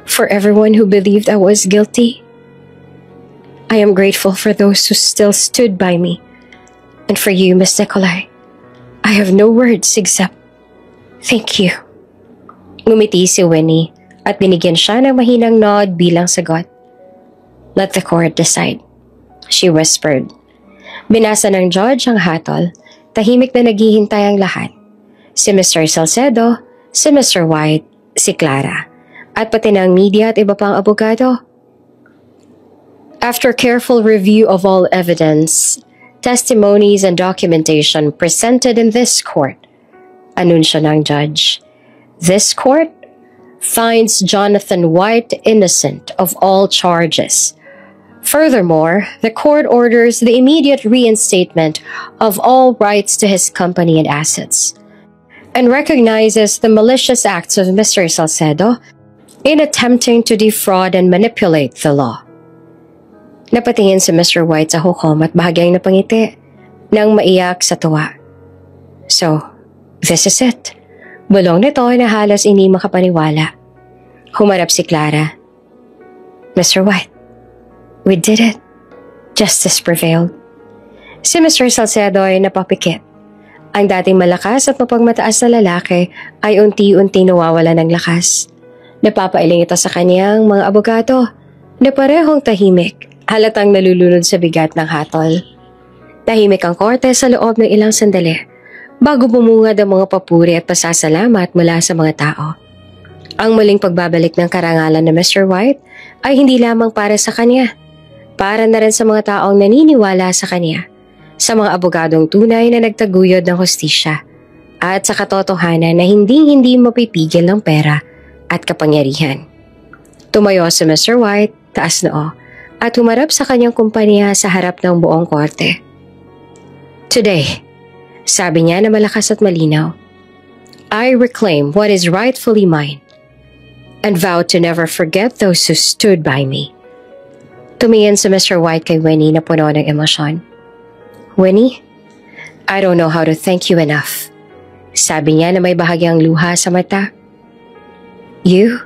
For everyone who believed I was guilty, I am grateful for those who still stood by me. And for you, Miss Nicolai, I have no words except thank you. Ngumiti si Winnie at binigyan siya ng mahinang nod bilang sagot. Let the court decide, she whispered. Binasa ng judge ang hatol. Tahimik na naghihintay ang lahat. Si Mr. Salcedo, si Mr. White, si Clara, at pati ng media at iba pang abogado. After careful review of all evidence, testimonies and documentation presented in this court, anunsyo ng judge, this court finds Jonathan White innocent of all charges. Furthermore, the court orders the immediate reinstatement of all rights to his company and assets, and recognizes the malicious acts of Mr. Salcedo in attempting to defraud and manipulate the law. Napatingin si Mr. White sa hukom at bahagyang napangiti nang maiyak sa tuwa. So, this is it. Bulong nito na halos hindi makapaniwala. Humarap si Clara. Mr. White, we did it. Justice prevailed. Si Mr. Salcedo ay napapikit. Ang dating malakas at mapagmataas na lalaki ay unti-unti nawawala ng lakas. Napapailing ito sa kanyang mga abogado na parehong tahimik, halatang nalulunod sa bigat ng hatol. Tahimik ang korte sa loob ng ilang sandali bago bumungad ang mga papuri at pasasalamat mula sa mga tao. Ang muling pagbabalik ng karangalan ng Mr. White ay hindi lamang para sa kanya, para na rin sa mga taong naniniwala sa kanya, sa mga abogadong tunay na nagtaguyod ng hustisya, at sa katotohanan na hindi mapipigil ng pera at kapangyarihan. Tumayo si Mr. White, taas noo, at humarap sa kanyang kumpanya sa harap ng buong korte. Today, sabi niya na malakas at malinaw, I reclaim what is rightfully mine and vow to never forget those who stood by me. Tumingin si Mr. White kay Winnie na puno ng emosyon. Winnie, I don't know how to thank you enough. Sabi niya na may bahagyang luha sa mata. You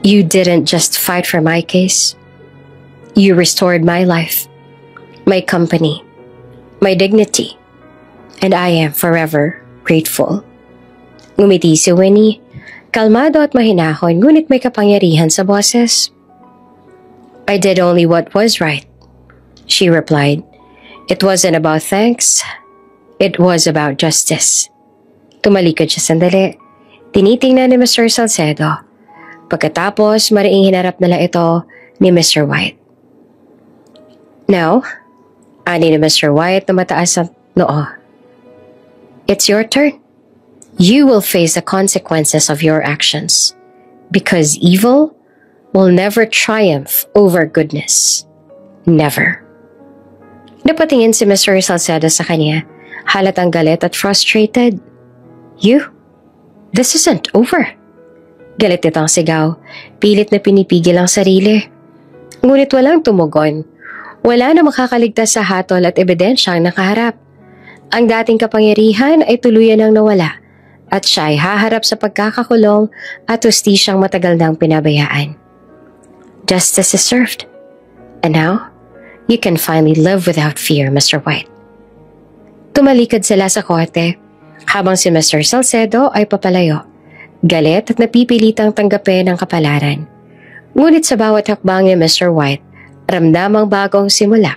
didn't just fight for my case. You restored my life, my company, my dignity, and I am forever grateful. Ngumiti si Winnie, kalmado at mahinahon ngunit may kapangyarihan sa boses. I did only what was right, she replied. It wasn't about thanks, it was about justice. Tumalikod siya sandali. Tinitingnan ni Mr. Salcedo. Pagkatapos, mariing hinarap nila ito ni Mr. White. Now, ani ni Mr. White na mataas ang noo. It's your turn. You will face the consequences of your actions, because evil will never triumph over goodness. Never. Napatingin si Mr. Salcedo sa kanya, halatang galit at frustrated. You? This isn't over. Galit itong sigaw, pilit na pinipigil ang sarili. Ngunit walang tumugon. Wala na makakaligtas sa hatol at ebidensyang nakaharap. Ang dating kapangyarihan ay tuluyan ng nawala at siya ay haharap sa pagkakakulong at hustisyang matagal nang pinabayaan. Justice is served. And now, you can finally live without fear, Mr. White. Tumalikod sila sa korte habang si Mr. Salcedo ay papalayo, galit at napipilitang tanggapin ang kapalaran. Ngunit sa bawat hakbang ni Mr. White, ramdamang bagong simula.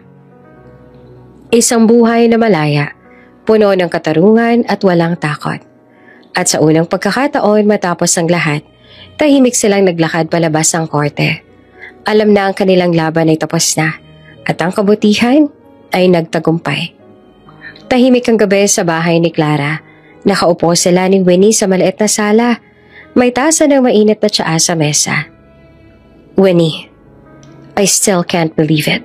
Isang buhay na malaya, puno ng katarungan at walang takot. At sa unang pagkakataon matapos ang lahat, tahimik silang naglakad palabas ng korte. Alam na ang kanilang laban ay tapos na at ang kabutihan ay nagtagumpay. Tahimik ang gabi sa bahay ni Clara. Nakaupo sila ni Winnie sa maliit na sala. May tasa ng mainit na tsaa sa mesa. Winnie, I still can't believe it,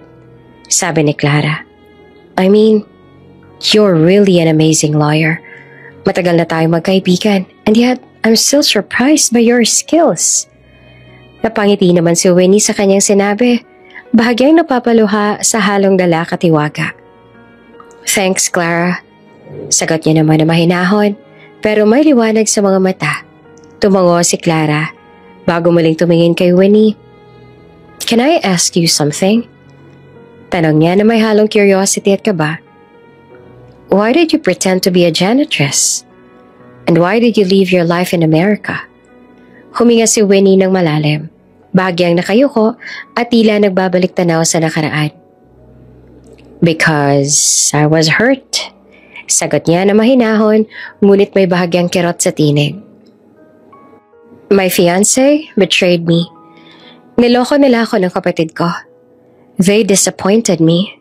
sabi ni Clara. I mean, you're really an amazing lawyer. Matagal na tayong magkaibigan, and yet I'm still surprised by your skills. Napangiti naman si Winnie sa kanyang sinabi, bahagyang napapaluha sa halong dala katiwaga. Thanks, Clara. Sagot niya naman na mahinahon, pero may liwanag sa mga mata. Tumango si Clara, bago muling tumingin kay Winnie. Can I ask you something? Tanong niya na may halong curiosity at kaba. Why did you pretend to be a janitress? And why did you leave your life in America? Huminga si Winnie ng malalim, bahagyang nakayuko at tila nagbabalik tanaw sa nakaraan. Because I was hurt, Sagot niya na mahinahon, ngunit may bahagyang kirot sa tinig. My fiancé betrayed me. Niloko nila ako ng kapatid ko. They disappointed me.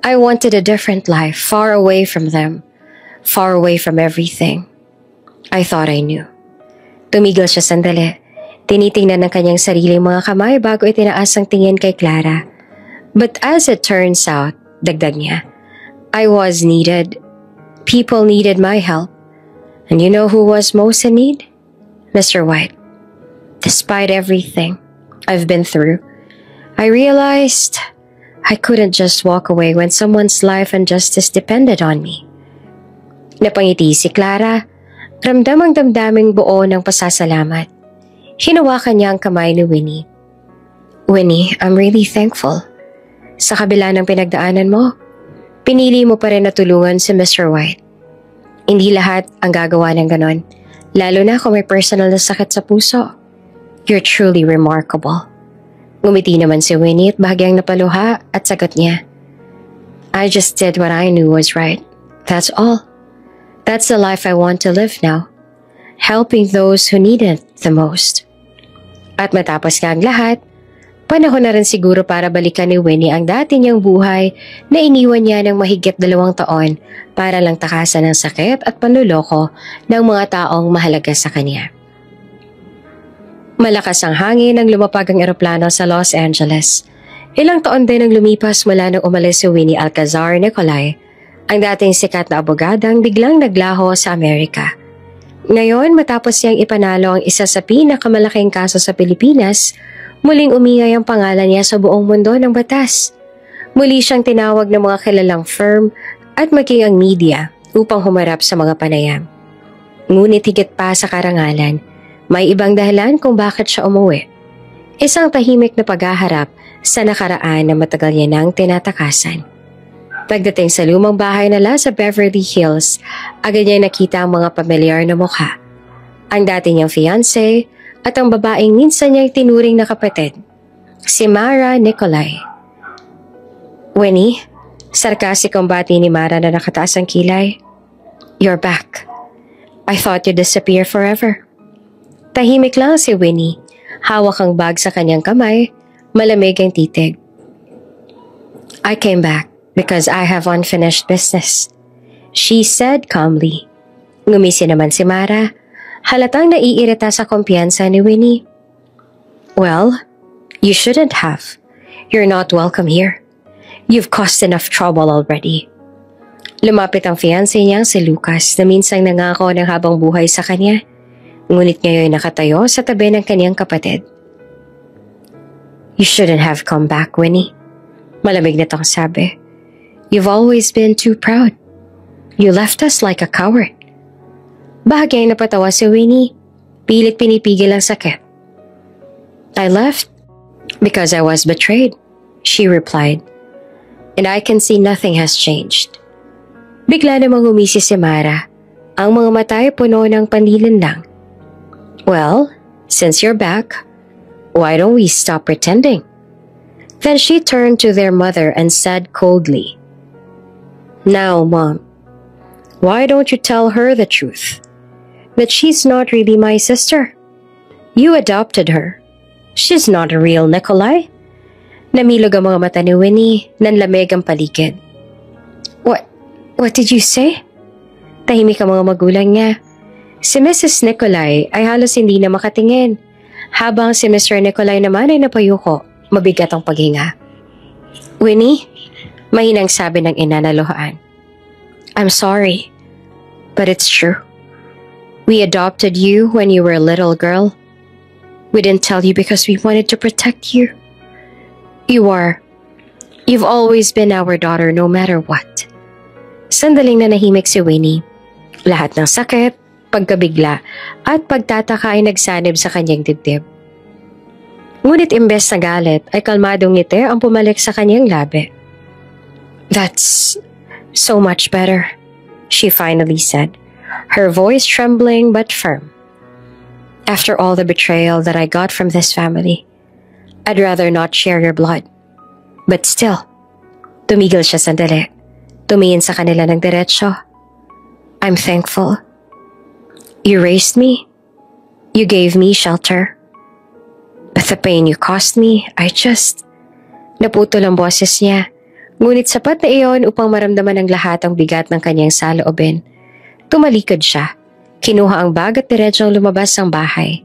I wanted a different life, far away from them, far away from everything. I thought I knew. Tumigil siya sandali. Tinitingnan ng kanyang sariling mga kamay bago itinaas ang tingin kay Clara. But as it turns out, dagdag niya, I was needed. People needed my help. And you know who was most in need? Mr. White. Despite everything I've been through, I realized I couldn't just walk away when someone's life and justice depended on me. Napangiti si Clara, ramdam ang damdaming buo ng pasasalamat. Hinawakan niya ang kamay ni Winnie. Winnie, I'm really thankful. Sa kabila ng pinagdaanan mo, pinili mo pa rin na tulungan si Mr. White. Hindi lahat ang gagawa ng ganon, lalo na kung may personal na sakit sa puso. You're truly remarkable. Ngumiti naman si Winnie at bahagyang napaluha at sagot niya. I just did what I knew was right. That's all. That's the life I want to live now. Helping those who need it the most. At matapos nga ang lahat, panahon na rin siguro para balikan ni Winnie ang dati niyang buhay na iniwan niya ng mahigit 2 taon para lang takasan ng sakit at panluloko ng mga taong mahalaga sa kanya. Malakas ang hangin nang lumapag ang eroplano sa Los Angeles. Ilang taon din ang lumipas mula nang umalis si Winnie Alcazar Nicolay, ang dating sikat na abogadang biglang naglaho sa Amerika. Ngayon, matapos niyang ipanalo ang isa sa pinakamalaking kaso sa Pilipinas, muling umingay ang pangalan niya sa buong mundo ng batas. Muli siyang tinawag ng mga kilalang firm at maging ang media upang humarap sa mga panayam. Ngunit higit pa sa karangalan, may ibang dahilan kung bakit siya umuwi. Isang tahimik na paghaharap sa nakaraan na matagal niya nang tinatakasan. Pagdating sa lumang bahay nila sa Beverly Hills, agad niya nakita ang mga pamilyar na mukha. Ang dati niyang fiancé at ang babaeng minsan niyang tinuring na kapatid, si Mara Nicolay. Winnie, sarkasikong bati ni Mara na nakataas ang kilay. You're back. I thought you'd disappear forever. Tahimik lang si Winnie, hawak ang bag sa kanyang kamay, malamig ang titig. I came back because I have unfinished business, she said calmly. Ngumisi naman si Mara, halatang naiirita sa kumpiyansa ni Winnie. Well, you shouldn't have. You're not welcome here. You've caused enough trouble already. Lumapit ang fiancé niyang si Lucas na minsang nangako ng habang buhay sa kanya, ngunit ngayon nakatayo sa tabi ng kaniyang kapatid. You shouldn't have come back, Winnie. Malamig na tong sabi. You've always been too proud. You left us like a coward. Bahagyang napatawa si Winnie, pilit pinipigil ang sakit. I left because I was betrayed, she replied. And I can see nothing has changed. Bigla namang umisi si Mara, ang mga mata ay puno ng panlilinlang. Well, since you're back, why don't we stop pretending? Then she turned to their mother and said coldly, Now, Mom, why don't you tell her the truth? That she's not really my sister. You adopted her. She's not a real Nicolay. Namilog ang mga mata ni Winnie, nanlamig ang paligid. What did you say? Tahimik ang mga magulang niya. Si Mrs. Nicolay ay halos hindi na makatingin, habang si Mr. Nicolay naman ay napayuko, mabigat ang paghinga. Winnie, mahinang sabi ng ina na luhaan. I'm sorry, but it's true. We adopted you when you were a little girl. We didn't tell you because we wanted to protect you. You've always been our daughter no matter what. Sandaling nanahimik si Winnie. Lahat ng sakit, pagkabigla, at pagtataka ay nagsanib sa kanyang dibdib. Ngunit imbes na galit ay kalmadong ngiti ang pumalik sa kanyang labi. That's so much better, she finally said, her voice trembling but firm. After all the betrayal that I got from this family, I'd rather not share your blood. But still, tumigil siya sandali. Tumingin sa kanila ng diretsyo. I'm thankful. You raised me. You gave me shelter. But the pain you caused me, Naputol ang boses niya. Ngunit sapat na iyon upang maramdaman ng lahat ang bigat ng kanyang saloobin. Tumalikod siya. Kinuha ang bag at diretsong lumabas ng bahay.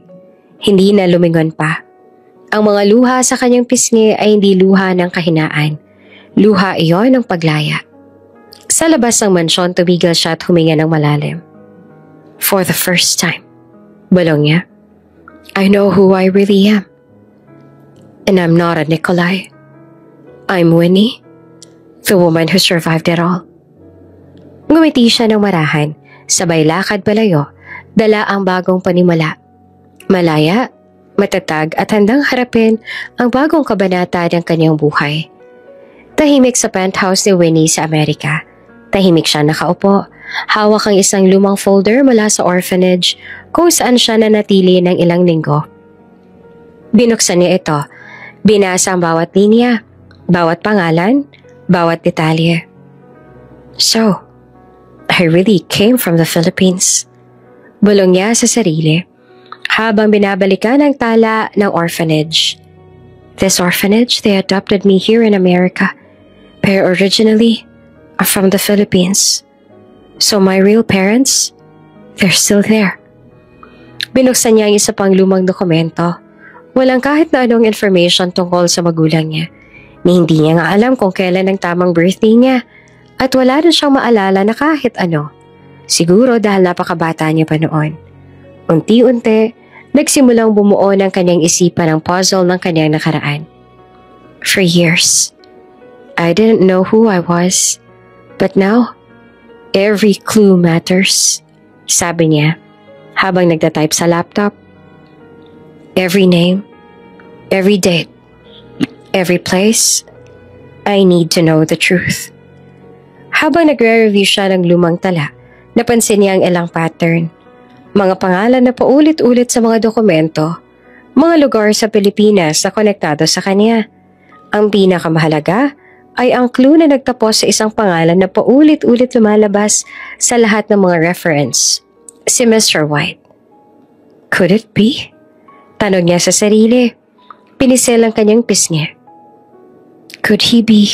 Hindi na lumingon pa. Ang mga luha sa kanyang pisngi ay hindi luha ng kahinaan. Luha iyon ng paglaya. Sa labas ng mansyon, tumigil siya at huminga ng malalim. For the first time, bulong niya, I know who I really am. And I'm not a Nikolai. I'm Winnie, the woman who survived it all. Ngumiti siya ng marahan, sabay lakad palayo, dala ang bagong panimula. Malaya, matatag at handang harapin ang bagong kabanata ng kanyang buhay. Tahimik sa penthouse ni Winnie sa Amerika. Tahimik siya nakaupo, hawak ang isang lumang folder mula sa orphanage kung saan siya nanatili ng ilang linggo. Binuksan niya ito, binasa ang bawat linya, bawat pangalan, bawat detalye. So, I really came from the Philippines. Bulong niya sa sarili, habang binabalikan ang tala ng orphanage. This orphanage, they adopted me here in America, pero originally, I'm from the Philippines. So my real parents, they're still there. Binuksan niya ang isa pang lumang dokumento. Walang kahit na anong information tungkol sa magulang niya. Ni hindi niya nga alam kung kailan ang tamang birthday niya at wala rin siyang maalala na kahit ano. Siguro dahil napakabata niya pa noon. Unti-unti, nagsimulang bumuo ng kanyang isipan ang puzzle ng kanyang nakaraan. For years, I didn't know who I was, but now, every clue matters, sabi niya habang nagtatype sa laptop. Every name, every date, every place, I need to know the truth. Habang nagre-review siya ng lumang tala, napansin niya ang ilang pattern. Mga pangalan na paulit-ulit sa mga dokumento, mga lugar sa Pilipinas na konektado sa kanya. Ang pinakamahalaga ay ang clue na nagtapos sa isang pangalan na paulit-ulit lumalabas sa lahat ng mga reference. Si Mr. White. Could it be? Tanong niya sa sarili. Pinisil ang kanyang pisngi. Could he be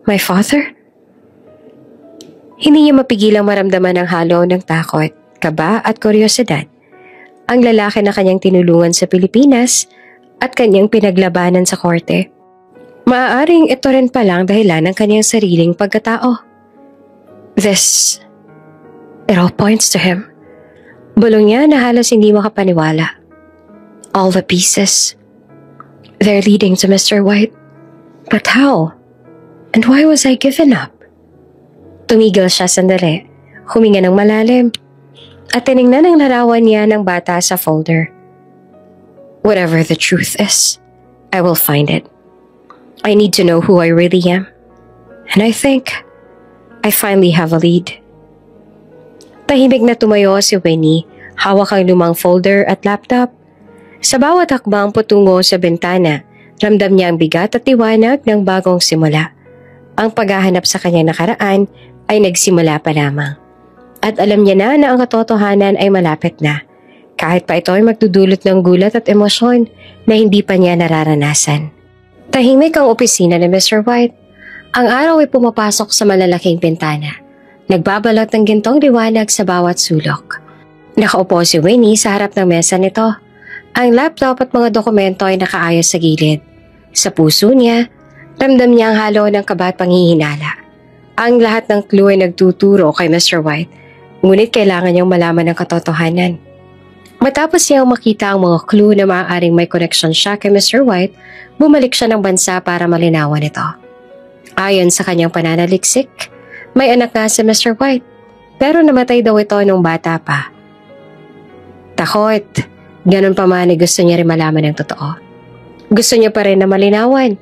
my father? Hindi niya mapigilang maramdaman ang halo ng takot, kaba at kuryosidad. Ang lalaki na kanyang tinulungan sa Pilipinas at kanyang pinaglabanan sa korte. Maaaring ito rin palang dahilan ng kanyang sariling pagkatao. It all points to him. Bulong niya na halos hindi makapaniwala. All the pieces. They're leading to Mr. White. But how? And why was I given up? Tumigil siya sandali, huminga ng malalim, at tiningnan ang larawan niya ng bata sa folder. Whatever the truth is, I will find it. I need to know who I really am. And I think I finally have a lead. Tahimik na tumayo si Winnie, hawak ang lumang folder at laptop. Sa bawat hakbang patungo sa bintana, ramdam niya ang bigat at tiwanag ng bagong simula. Ang paghahanap sa kanyang nakaraan ay nagsimula pa lamang. At alam niya na ang katotohanan ay malapit na, kahit pa ito ay magdudulot ng gulat at emosyon na hindi pa niya nararanasan. Tahimik ang opisina ni Mr. White. Ang araw ay pumapasok sa malalaking bintana. Nagbabalot ng gintong liwanag sa bawat sulok. Nakaupo si Winnie sa harap ng mesa nito. Ang laptop at mga dokumento ay nakaayos sa gilid. Sa puso niya, ramdam niya ang halo ng kaba at panghihinala. Ang lahat ng clue ay nagtuturo kay Mr. White, ngunit kailangan niyang malaman ang katotohanan. Matapos niyang makita ang mga clue na maaaring may connection siya kay Mr. White, bumalik siya ng bansa para malinawan ito. Ayon sa kanyang pananaliksik, may anak nga si Mr. White, pero namatay daw ito nung bata pa. Takot. Ganun pa man ay gusto niya rin malaman ang totoo. Gusto niya pa rin na malinawan.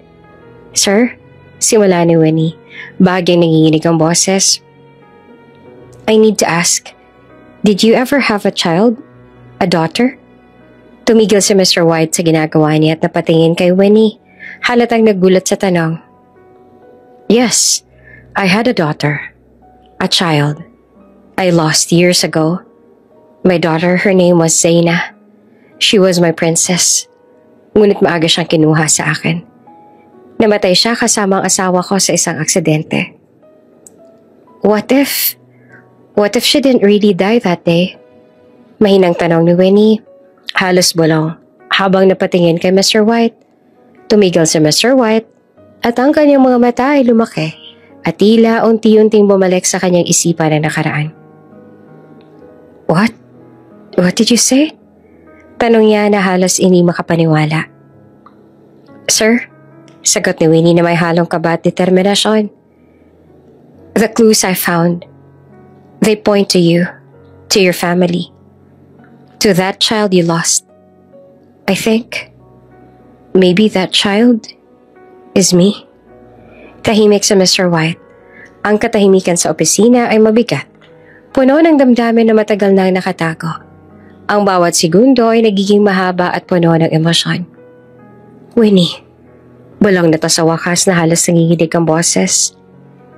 Sir, simula ni Winnie, bahagyang nanginginig ang boses. I need to ask, did you ever have a child? A daughter? Tumigil si Mr. White sa ginagawa niya at napatingin kay Winnie, halatang nagulat sa tanong. Yes, I had a daughter. A child. I lost years ago. My daughter, her name was Zaina. She was my princess. Ngunit maaga siyang kinuha sa akin. Namatay siya kasama ang asawa ko sa isang aksidente. What if she didn't really die that day? Mahinang tanong ni Winnie, halos bulong, habang napatingin kay Mr. White. Tumigil si Mr. White at ang kanyang mga mata ay lumaki at tila unti-unting bumalik sa kanyang isipan na nakaraan. What? What did you say? Tanong niya na halos hindi makapaniwala. Sir, sagot ni Winnie na may halong kaba at determinasyon. The clues I found, they point to you, to your family, to that child you lost. I think, maybe that child is me. Tahimik sa Mr. White. Ang katahimikan sa opisina ay mabigat. Puno ng damdamin na matagal nang nakatago. Ang bawat segundo ay nagiging mahaba at puno ng emosyon. Winnie, bulong na to sa wakas na halos nanginginig ang boses.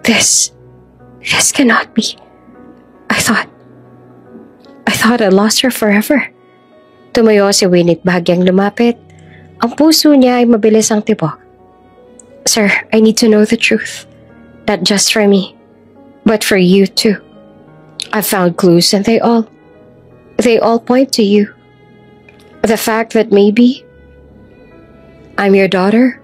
This cannot be. I thought I lost her forever. Tumayo si Winnie at bahagyang lumapit. Ang puso niya ay mabilis ang tibok. Sir, I need to know the truth. Not just for me, but for you too. I found clues and they all point to you. The fact that maybe I'm your daughter?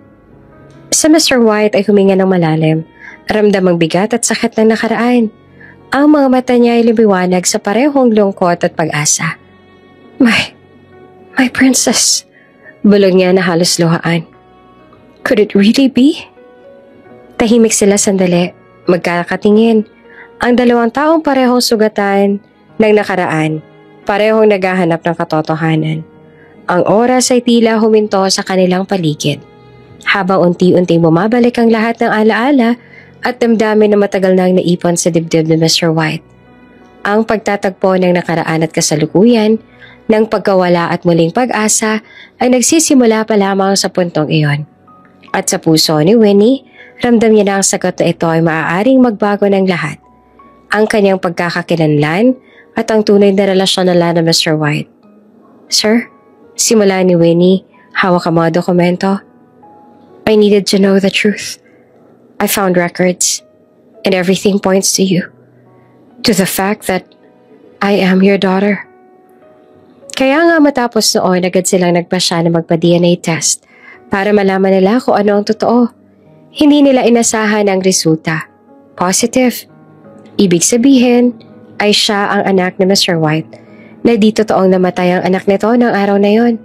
Sa Mr. White ay huminga ng malalim. Ramdamang bigat at sakit ng nakaraan. Ang mga mata niya ay lumiwanag sa parehong lungkot at pag-asa. My princess. Bulong niya na halos luhaan. Could it really be? Tahimik sila sandali, magkakatingin. Ang dalawang taong parehong sugatan ng nakaraan, parehong naghahanap ng katotohanan. Ang oras ay tila huminto sa kanilang paligid. Habang unti-unting bumabalik ang lahat ng alaala at damdamin na matagal nang naipon sa dibdib ni Mr. White. Ang pagtatagpo ng nakaraan at kasalukuyan, ng pagkawala at muling pag-asa ay nagsisimula pa lamang sa puntong iyon. At sa puso ni Winnie, ramdam niya na ang sagot na ito ay maaaring magbago ng lahat. Ang kanyang pagkakakilanlan at ang tunay na relasyon nila na Mr. White. Sir, simula ni Winnie, hawak ang mga dokumento. I needed to know the truth. I found records, and everything points to you. To the fact that I am your daughter. Kaya nga matapos noon, agad silang nagpasya na magpa-DNA test para malaman nila kung ano ang totoo. Hindi nila inasahan ang resulta. Positive. Ibig sabihin ay siya ang anak ni Mr. White na di totoong namatay ang anak nito ng araw na yon.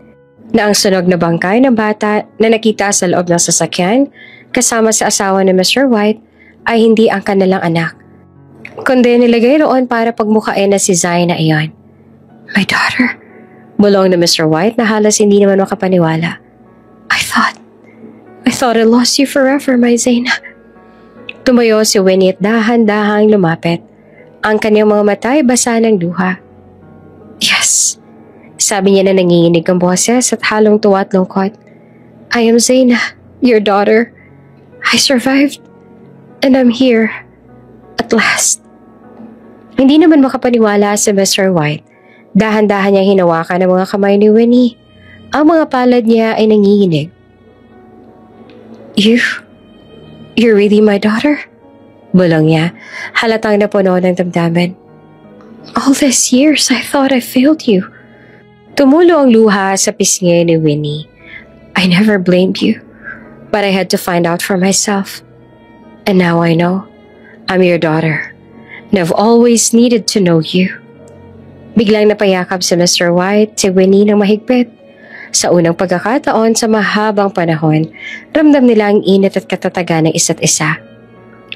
Na ang sunog na bangkay ng bata na nakita sa loob ng sasakyan kasama sa asawa ni Mr. White ay hindi ang kanilang anak. Kundi nilagay roon para pagmukhain na si Zaina iyon. My daughter? Bulong na Mr. White na halos hindi naman makapaniwala. I thought I lost you forever, my Zaina. Tumayo si Winnie at dahan-dahang lumapit. Ang kanyang mga mata ay basa ng luha. Yes, sabi niya na nanginginig ang boses at halong tuwa at lungkot. I am Zaina, your daughter. I survived, and I'm here, at last. Hindi naman makapaniwala si Mr. White. Dahan-dahan niya hinawakan ang mga kamay ni Winnie. Ang mga palad niya ay nanginginig. You're really my daughter? Bulong niya, halatang napuno ng damdamin. All these years, I thought I failed you. Tumulo ang luha sa pisngi ni Winnie. I never blamed you, but I had to find out for myself. And now I know, I'm your daughter, and I've always needed to know you. Biglang napayakap si Mr. White si Winnie ng mahigpit. Sa unang pagkakataon sa mahabang panahon, ramdam nila ang init at katatagan ng isa't isa.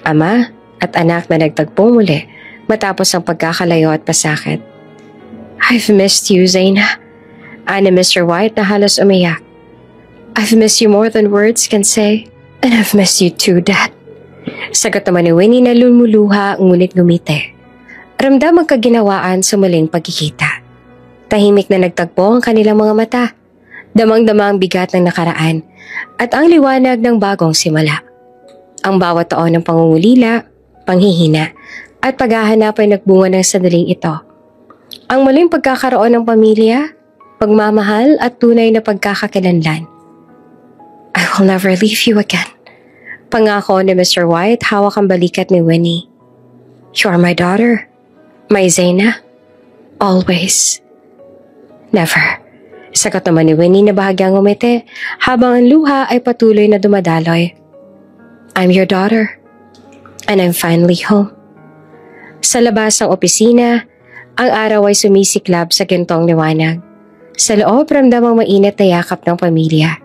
Ama at anak na nagtagpo muli matapos ang pagkakalayo at pasakit. I've missed you, Zaina. Ani Mr. White na halos umiyak. I've missed you more than words can say, and I've missed you too, Dad. Sagot naman ni Winnie na lumuluha ngunit ngumiti. Ramdam ang kaginawaan sa muling pagkikita. Tahimik na nagtagpo ang kanilang mga mata. Damang-dama ang bigat ng nakaraan at ang liwanag ng bagong simula. Ang bawat taon ng pangungulila, panghihina at paghahanap ay nagbunga ng sandaling ito. Ang muling pagkakaroon ng pamilya, pagmamahal at tunay na pagkakakilanlan. I will never leave you again. Pangako ni Mr. White, hawak ang balikat ni Winnie. You are my daughter, my Zaina, always. Never. Sagot naman ni Winnie na bahagyang umiti habang ang luha ay patuloy na dumadaloy. I'm your daughter, and I'm finally home. Sa labas ng opisina, ang araw ay sumisiklab sa gintong liwanag. Sa loob, ramdamang mainit na yakap ng pamilya.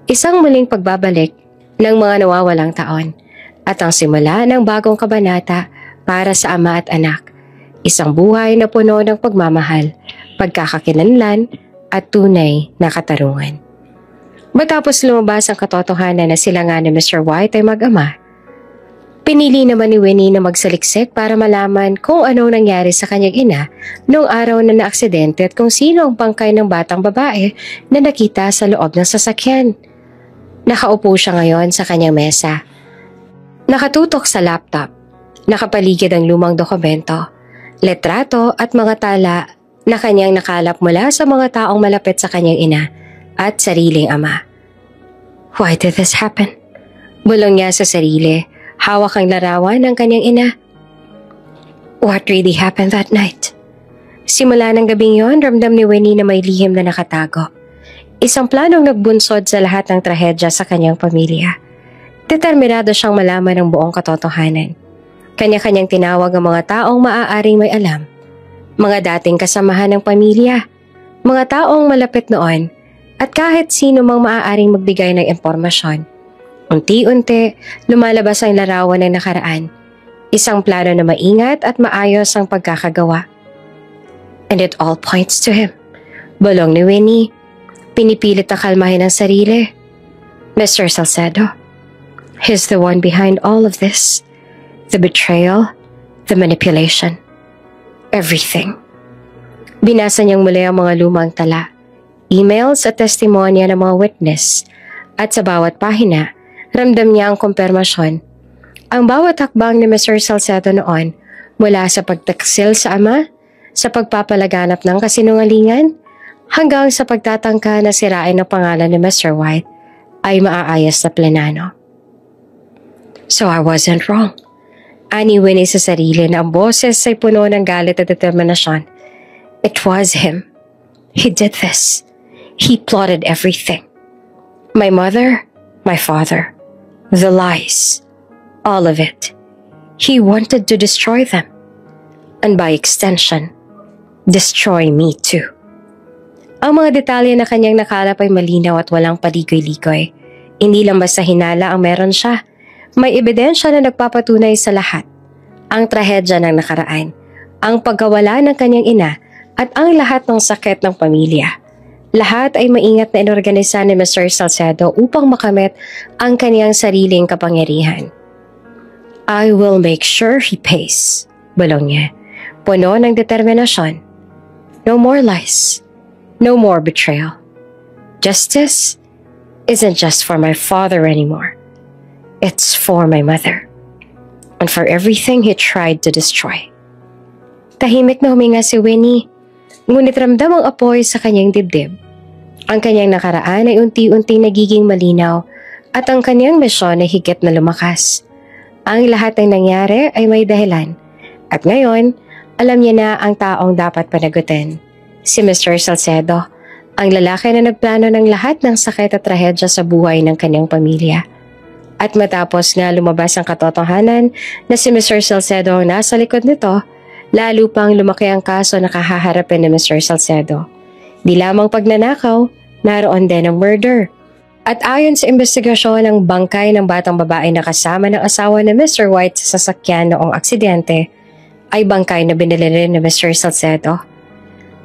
Isang muling pagbabalik ng mga nawawalang taon at ang simula ng bagong kabanata para sa ama at anak. Isang buhay na puno ng pagmamahal, pagkakakilanlan at tunay na katarungan. Matapos lumabas ang katotohanan na sila nga ni Mr. White ay mag-ama, pinili naman ni Winnie na magsaliksik para malaman kung anong nangyari sa kanyang ina noong araw na naaksidente at kung sino ang bangkay ng batang babae na nakita sa loob ng sasakyan. Nakaupo siya ngayon sa kanyang mesa. Nakatutok sa laptop. Nakapaligid ang lumang dokumento, letrato at mga tala na kanyang nakalap mula sa mga taong malapit sa kanyang ina at sariling ama. Why did this happen? Bulong niya sa sarili, hawak ang larawan ng kanyang ina. What really happened that night? Simula ng gabing yon, ramdam ni Winnie na may lihim na nakatago. Isang planong nagbunsod sa lahat ng trahedya sa kanyang pamilya. Determinado siyang malaman ang buong katotohanan. Kanya-kanyang tinawag ang mga taong maaaring may alam. Mga dating kasamahan ng pamilya, mga taong malapit noon, at kahit sino mang maaaring magbigay ng impormasyon. Unti-unti, lumalabas ang larawan ng nakaraan. Isang plano na maingat at maayos ang pagkakagawa. And it all points to him. Bulong ni Winnie. Pinipilit na kalmahin ang sarili. Mr. Salcedo. He's the one behind all of this. The betrayal, the manipulation. Everything. Binasa niyang muli ang mga lumang tala, emails at testimonya ng mga witness, at sa bawat pahina, ramdam niya ang kumpirmasyon. Ang bawat hakbang ni Mr. Salcedo noon, mula sa pagtaksil sa ama, sa pagpapalaganap ng kasinungalingan, hanggang sa pagtatangka na sirain ang pangalan ni Mr. White, ay maaayos na planano. So I wasn't wrong. Ani Winnie sa sarili na ang boses ay puno ng galit at determinasyon. It was him. He did this. He plotted everything. My mother, my father, the lies, all of it. He wanted to destroy them. And by extension, destroy me too. Ang mga detalye na kanyang nakalap ay malinaw at walang paligoy-ligoy. Hindi lang basta hinala ang meron siya. May ebidensya na nagpapatunay sa lahat. Ang trahedya ng nakaraan, ang pagkawala ng kanyang ina, at ang lahat ng sakit ng pamilya. Lahat ay maingat na inorganisa ni Mr. Salcedo upang makamit ang kanyang sariling kapangyarihan. I will make sure he pays, bulong niya, puno ng determinasyon. No more lies, no more betrayal. Justice isn't just for my father anymore. It's for my mother. And for everything he tried to destroy. Tahimik na huminga si Winnie, ngunit ramdam ang apoy sa kanyang dibdib. Ang kanyang nakaraan ay unti-unting nagiging malinaw at ang kanyang misyon ay higit na lumakas. Ang lahat ng nangyari ay may dahilan. At ngayon, alam niya na ang taong dapat panagutin. Si Mr. Salcedo, ang lalaki na nagplano ng lahat ng sakit at trahedya sa buhay ng kanyang pamilya. At matapos nga lumabas ang katotohanan na si Mr. Salcedo ang nasa likod nito, lalo pang lumaki ang kaso na kahaharapin ni Mr. Salcedo. Di lamang pagnanakaw, naroon din ang murder. At ayon sa investigasyon ng bangkay ng batang babae na kasama ng asawa ni Mr. White sa sasakyan noong aksidente, ay bangkay na binili rin ni Mr. Salcedo.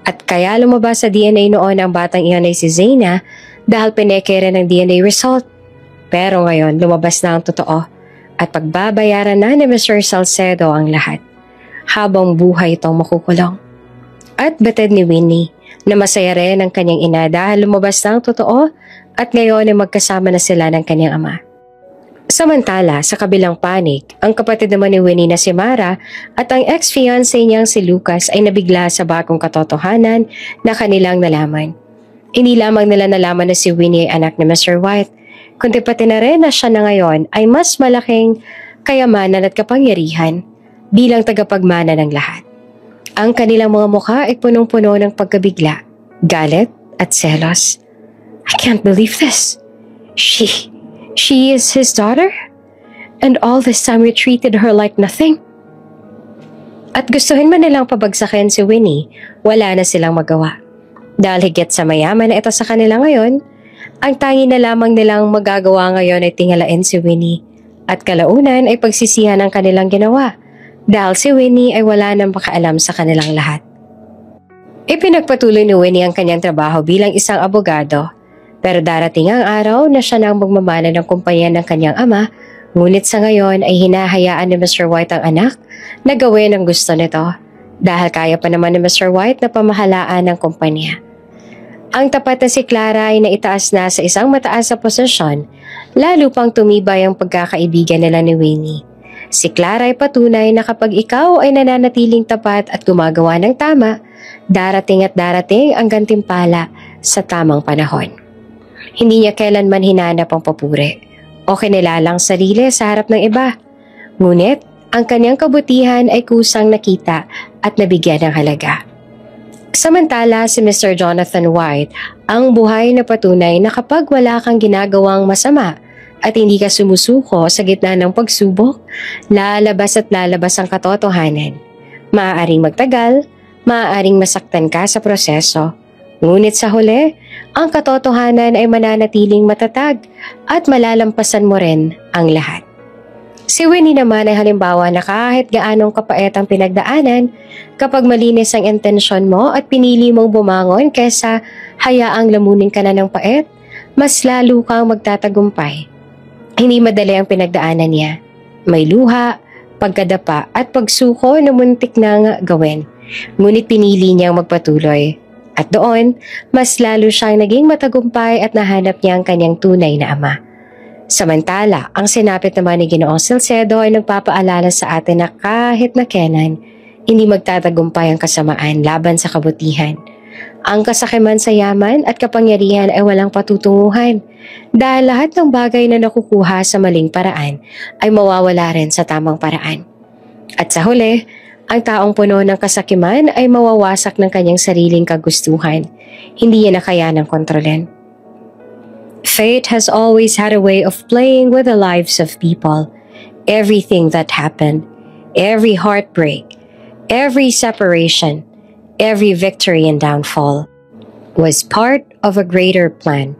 At kaya lumabas sa DNA noon ang batang iyon ay si Zaina dahil pineke rin ang DNA result. Pero ngayon, lumabas na ang totoo at pagbabayaran na ni Mr. Salcedo ang lahat. Habang buhay itong makukulong. At batid ni Winnie na masaya rin ang kanyang ina dahil lumabas na ang totoo at ngayon ay magkasama na sila ng kanyang ama. Samantala, sa kabilang panig, ang kapatid naman ni Winnie na si Mara at ang ex-fiancé niyang si Lucas ay nabigla sa bagong katotohanan na kanilang nalaman. Hindi lamang nila nalaman na si Winnie ay anak ni Mr. White, kundi pati na rin na siya na ngayon ay mas malaking kayamanan at kapangyarihan bilang tagapagmana ng lahat. Ang kanilang mga mukha ay punong-puno ng pagkabigla, galit at selos. I can't believe this. She is his daughter? And all this time we treated her like nothing? At gustuhin man nilang pabagsakin si Winnie, wala na silang magawa. Dahil higit sa mayaman na ito sa kanila ngayon, ang tangi na lamang nilang magagawa ngayon ay tingalain si Winnie at kalaunan ay pagsisihan ang kanilang ginawa dahil si Winnie ay wala nang pakaalam sa kanilang lahat. Ipinagpatuloy ni Winnie ang kanyang trabaho bilang isang abogado. Pero darating ang araw na siya nang magmamana ng kumpanya ng kanyang ama, ngunit sa ngayon ay hinahayaan ni Mr. White ang anak na gawin ang gusto nito dahil kaya pa naman ni Mr. White na pamahalaan ng kumpanya. Ang tapat na si Clara ay naitaas na sa isang mataas na posisyon, lalo pang tumibay ang pagkakaibigan nila ni Winnie. Si Clara ay patunay na kapag ikaw ay nananatiling tapat at gumagawa ng tama, darating at darating ang gantimpala sa tamang panahon. Hindi niya kailanman hinanap ang papuri o kinilalang sarili sa harap ng iba. Ngunit, ang kanyang kabutihan ay kusang nakita at nabigyan ng halaga. Samantala si Mr. Jonathan White, ang buhay na patunay na kapag wala kang ginagawang masama at hindi ka sumusuko sa gitna ng pagsubok, lalabas at lalabas ang katotohanan. Maaaring magtagal, maaaring masaktan ka sa proseso. Ngunit sa huli, ang katotohanan ay mananatiling matatag at malalampasan mo rin ang lahat. Si Winnie naman ay halimbawa na kahit gaanong kapait ang pinagdaanan, kapag malinis ang intensyon mo at pinili mong bumangon kaysa hayaang lamunin ka na ng pait, mas lalo kang magtatagumpay. Hindi madali ang pinagdaanan niya. May luha, pagkadapa at pagsuko na muntik nang gawin. Ngunit pinili niyang magpatuloy. At doon, mas lalo siyang naging matagumpay at nahanap niya ang kanyang tunay na ama. Samantala, ang sinapit naman ni Ginoong Salcedo ay nagpapaalala sa atin na kahit na kailan, hindi magtatagumpay ang kasamaan laban sa kabutihan. Ang kasakiman sa yaman at kapangyarihan ay walang patutunguhan dahil lahat ng bagay na nakukuha sa maling paraan ay mawawala rin sa tamang paraan. At sa huli, ang taong puno ng kasakiman ay mawawasak ng kanyang sariling kagustuhan. Hindi niya na kayanang kontrolin. Fate has always had a way of playing with the lives of people. Everything that happened, every heartbreak, every separation, every victory and downfall was part of a greater plan.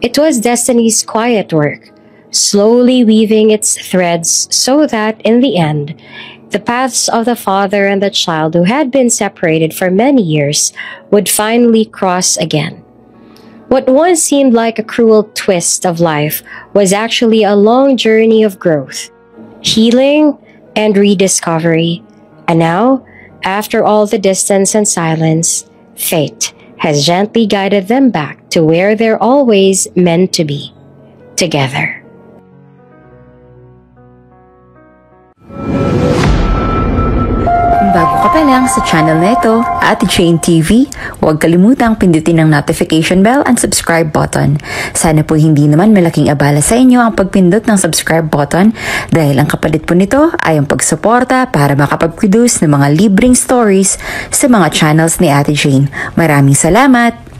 It was destiny's quiet work, slowly weaving its threads so that in the end, the paths of the father and the child who had been separated for many years would finally cross again. What once seemed like a cruel twist of life was actually a long journey of growth, healing, and rediscovery. And now, after all the distance and silence, fate has gently guided them back to where they're always meant to be, together. Bago ka pa lang sa channel na ito, Ate Jane TV, huwag kalimutang pindutin ang notification bell and subscribe button. Sana po hindi naman malaking abala sa inyo ang pagpindot ng subscribe button dahil ang kapalit po nito ay ang pagsuporta para makapag-produce ng mga libreng stories sa mga channels ni Ate Jane. Maraming salamat!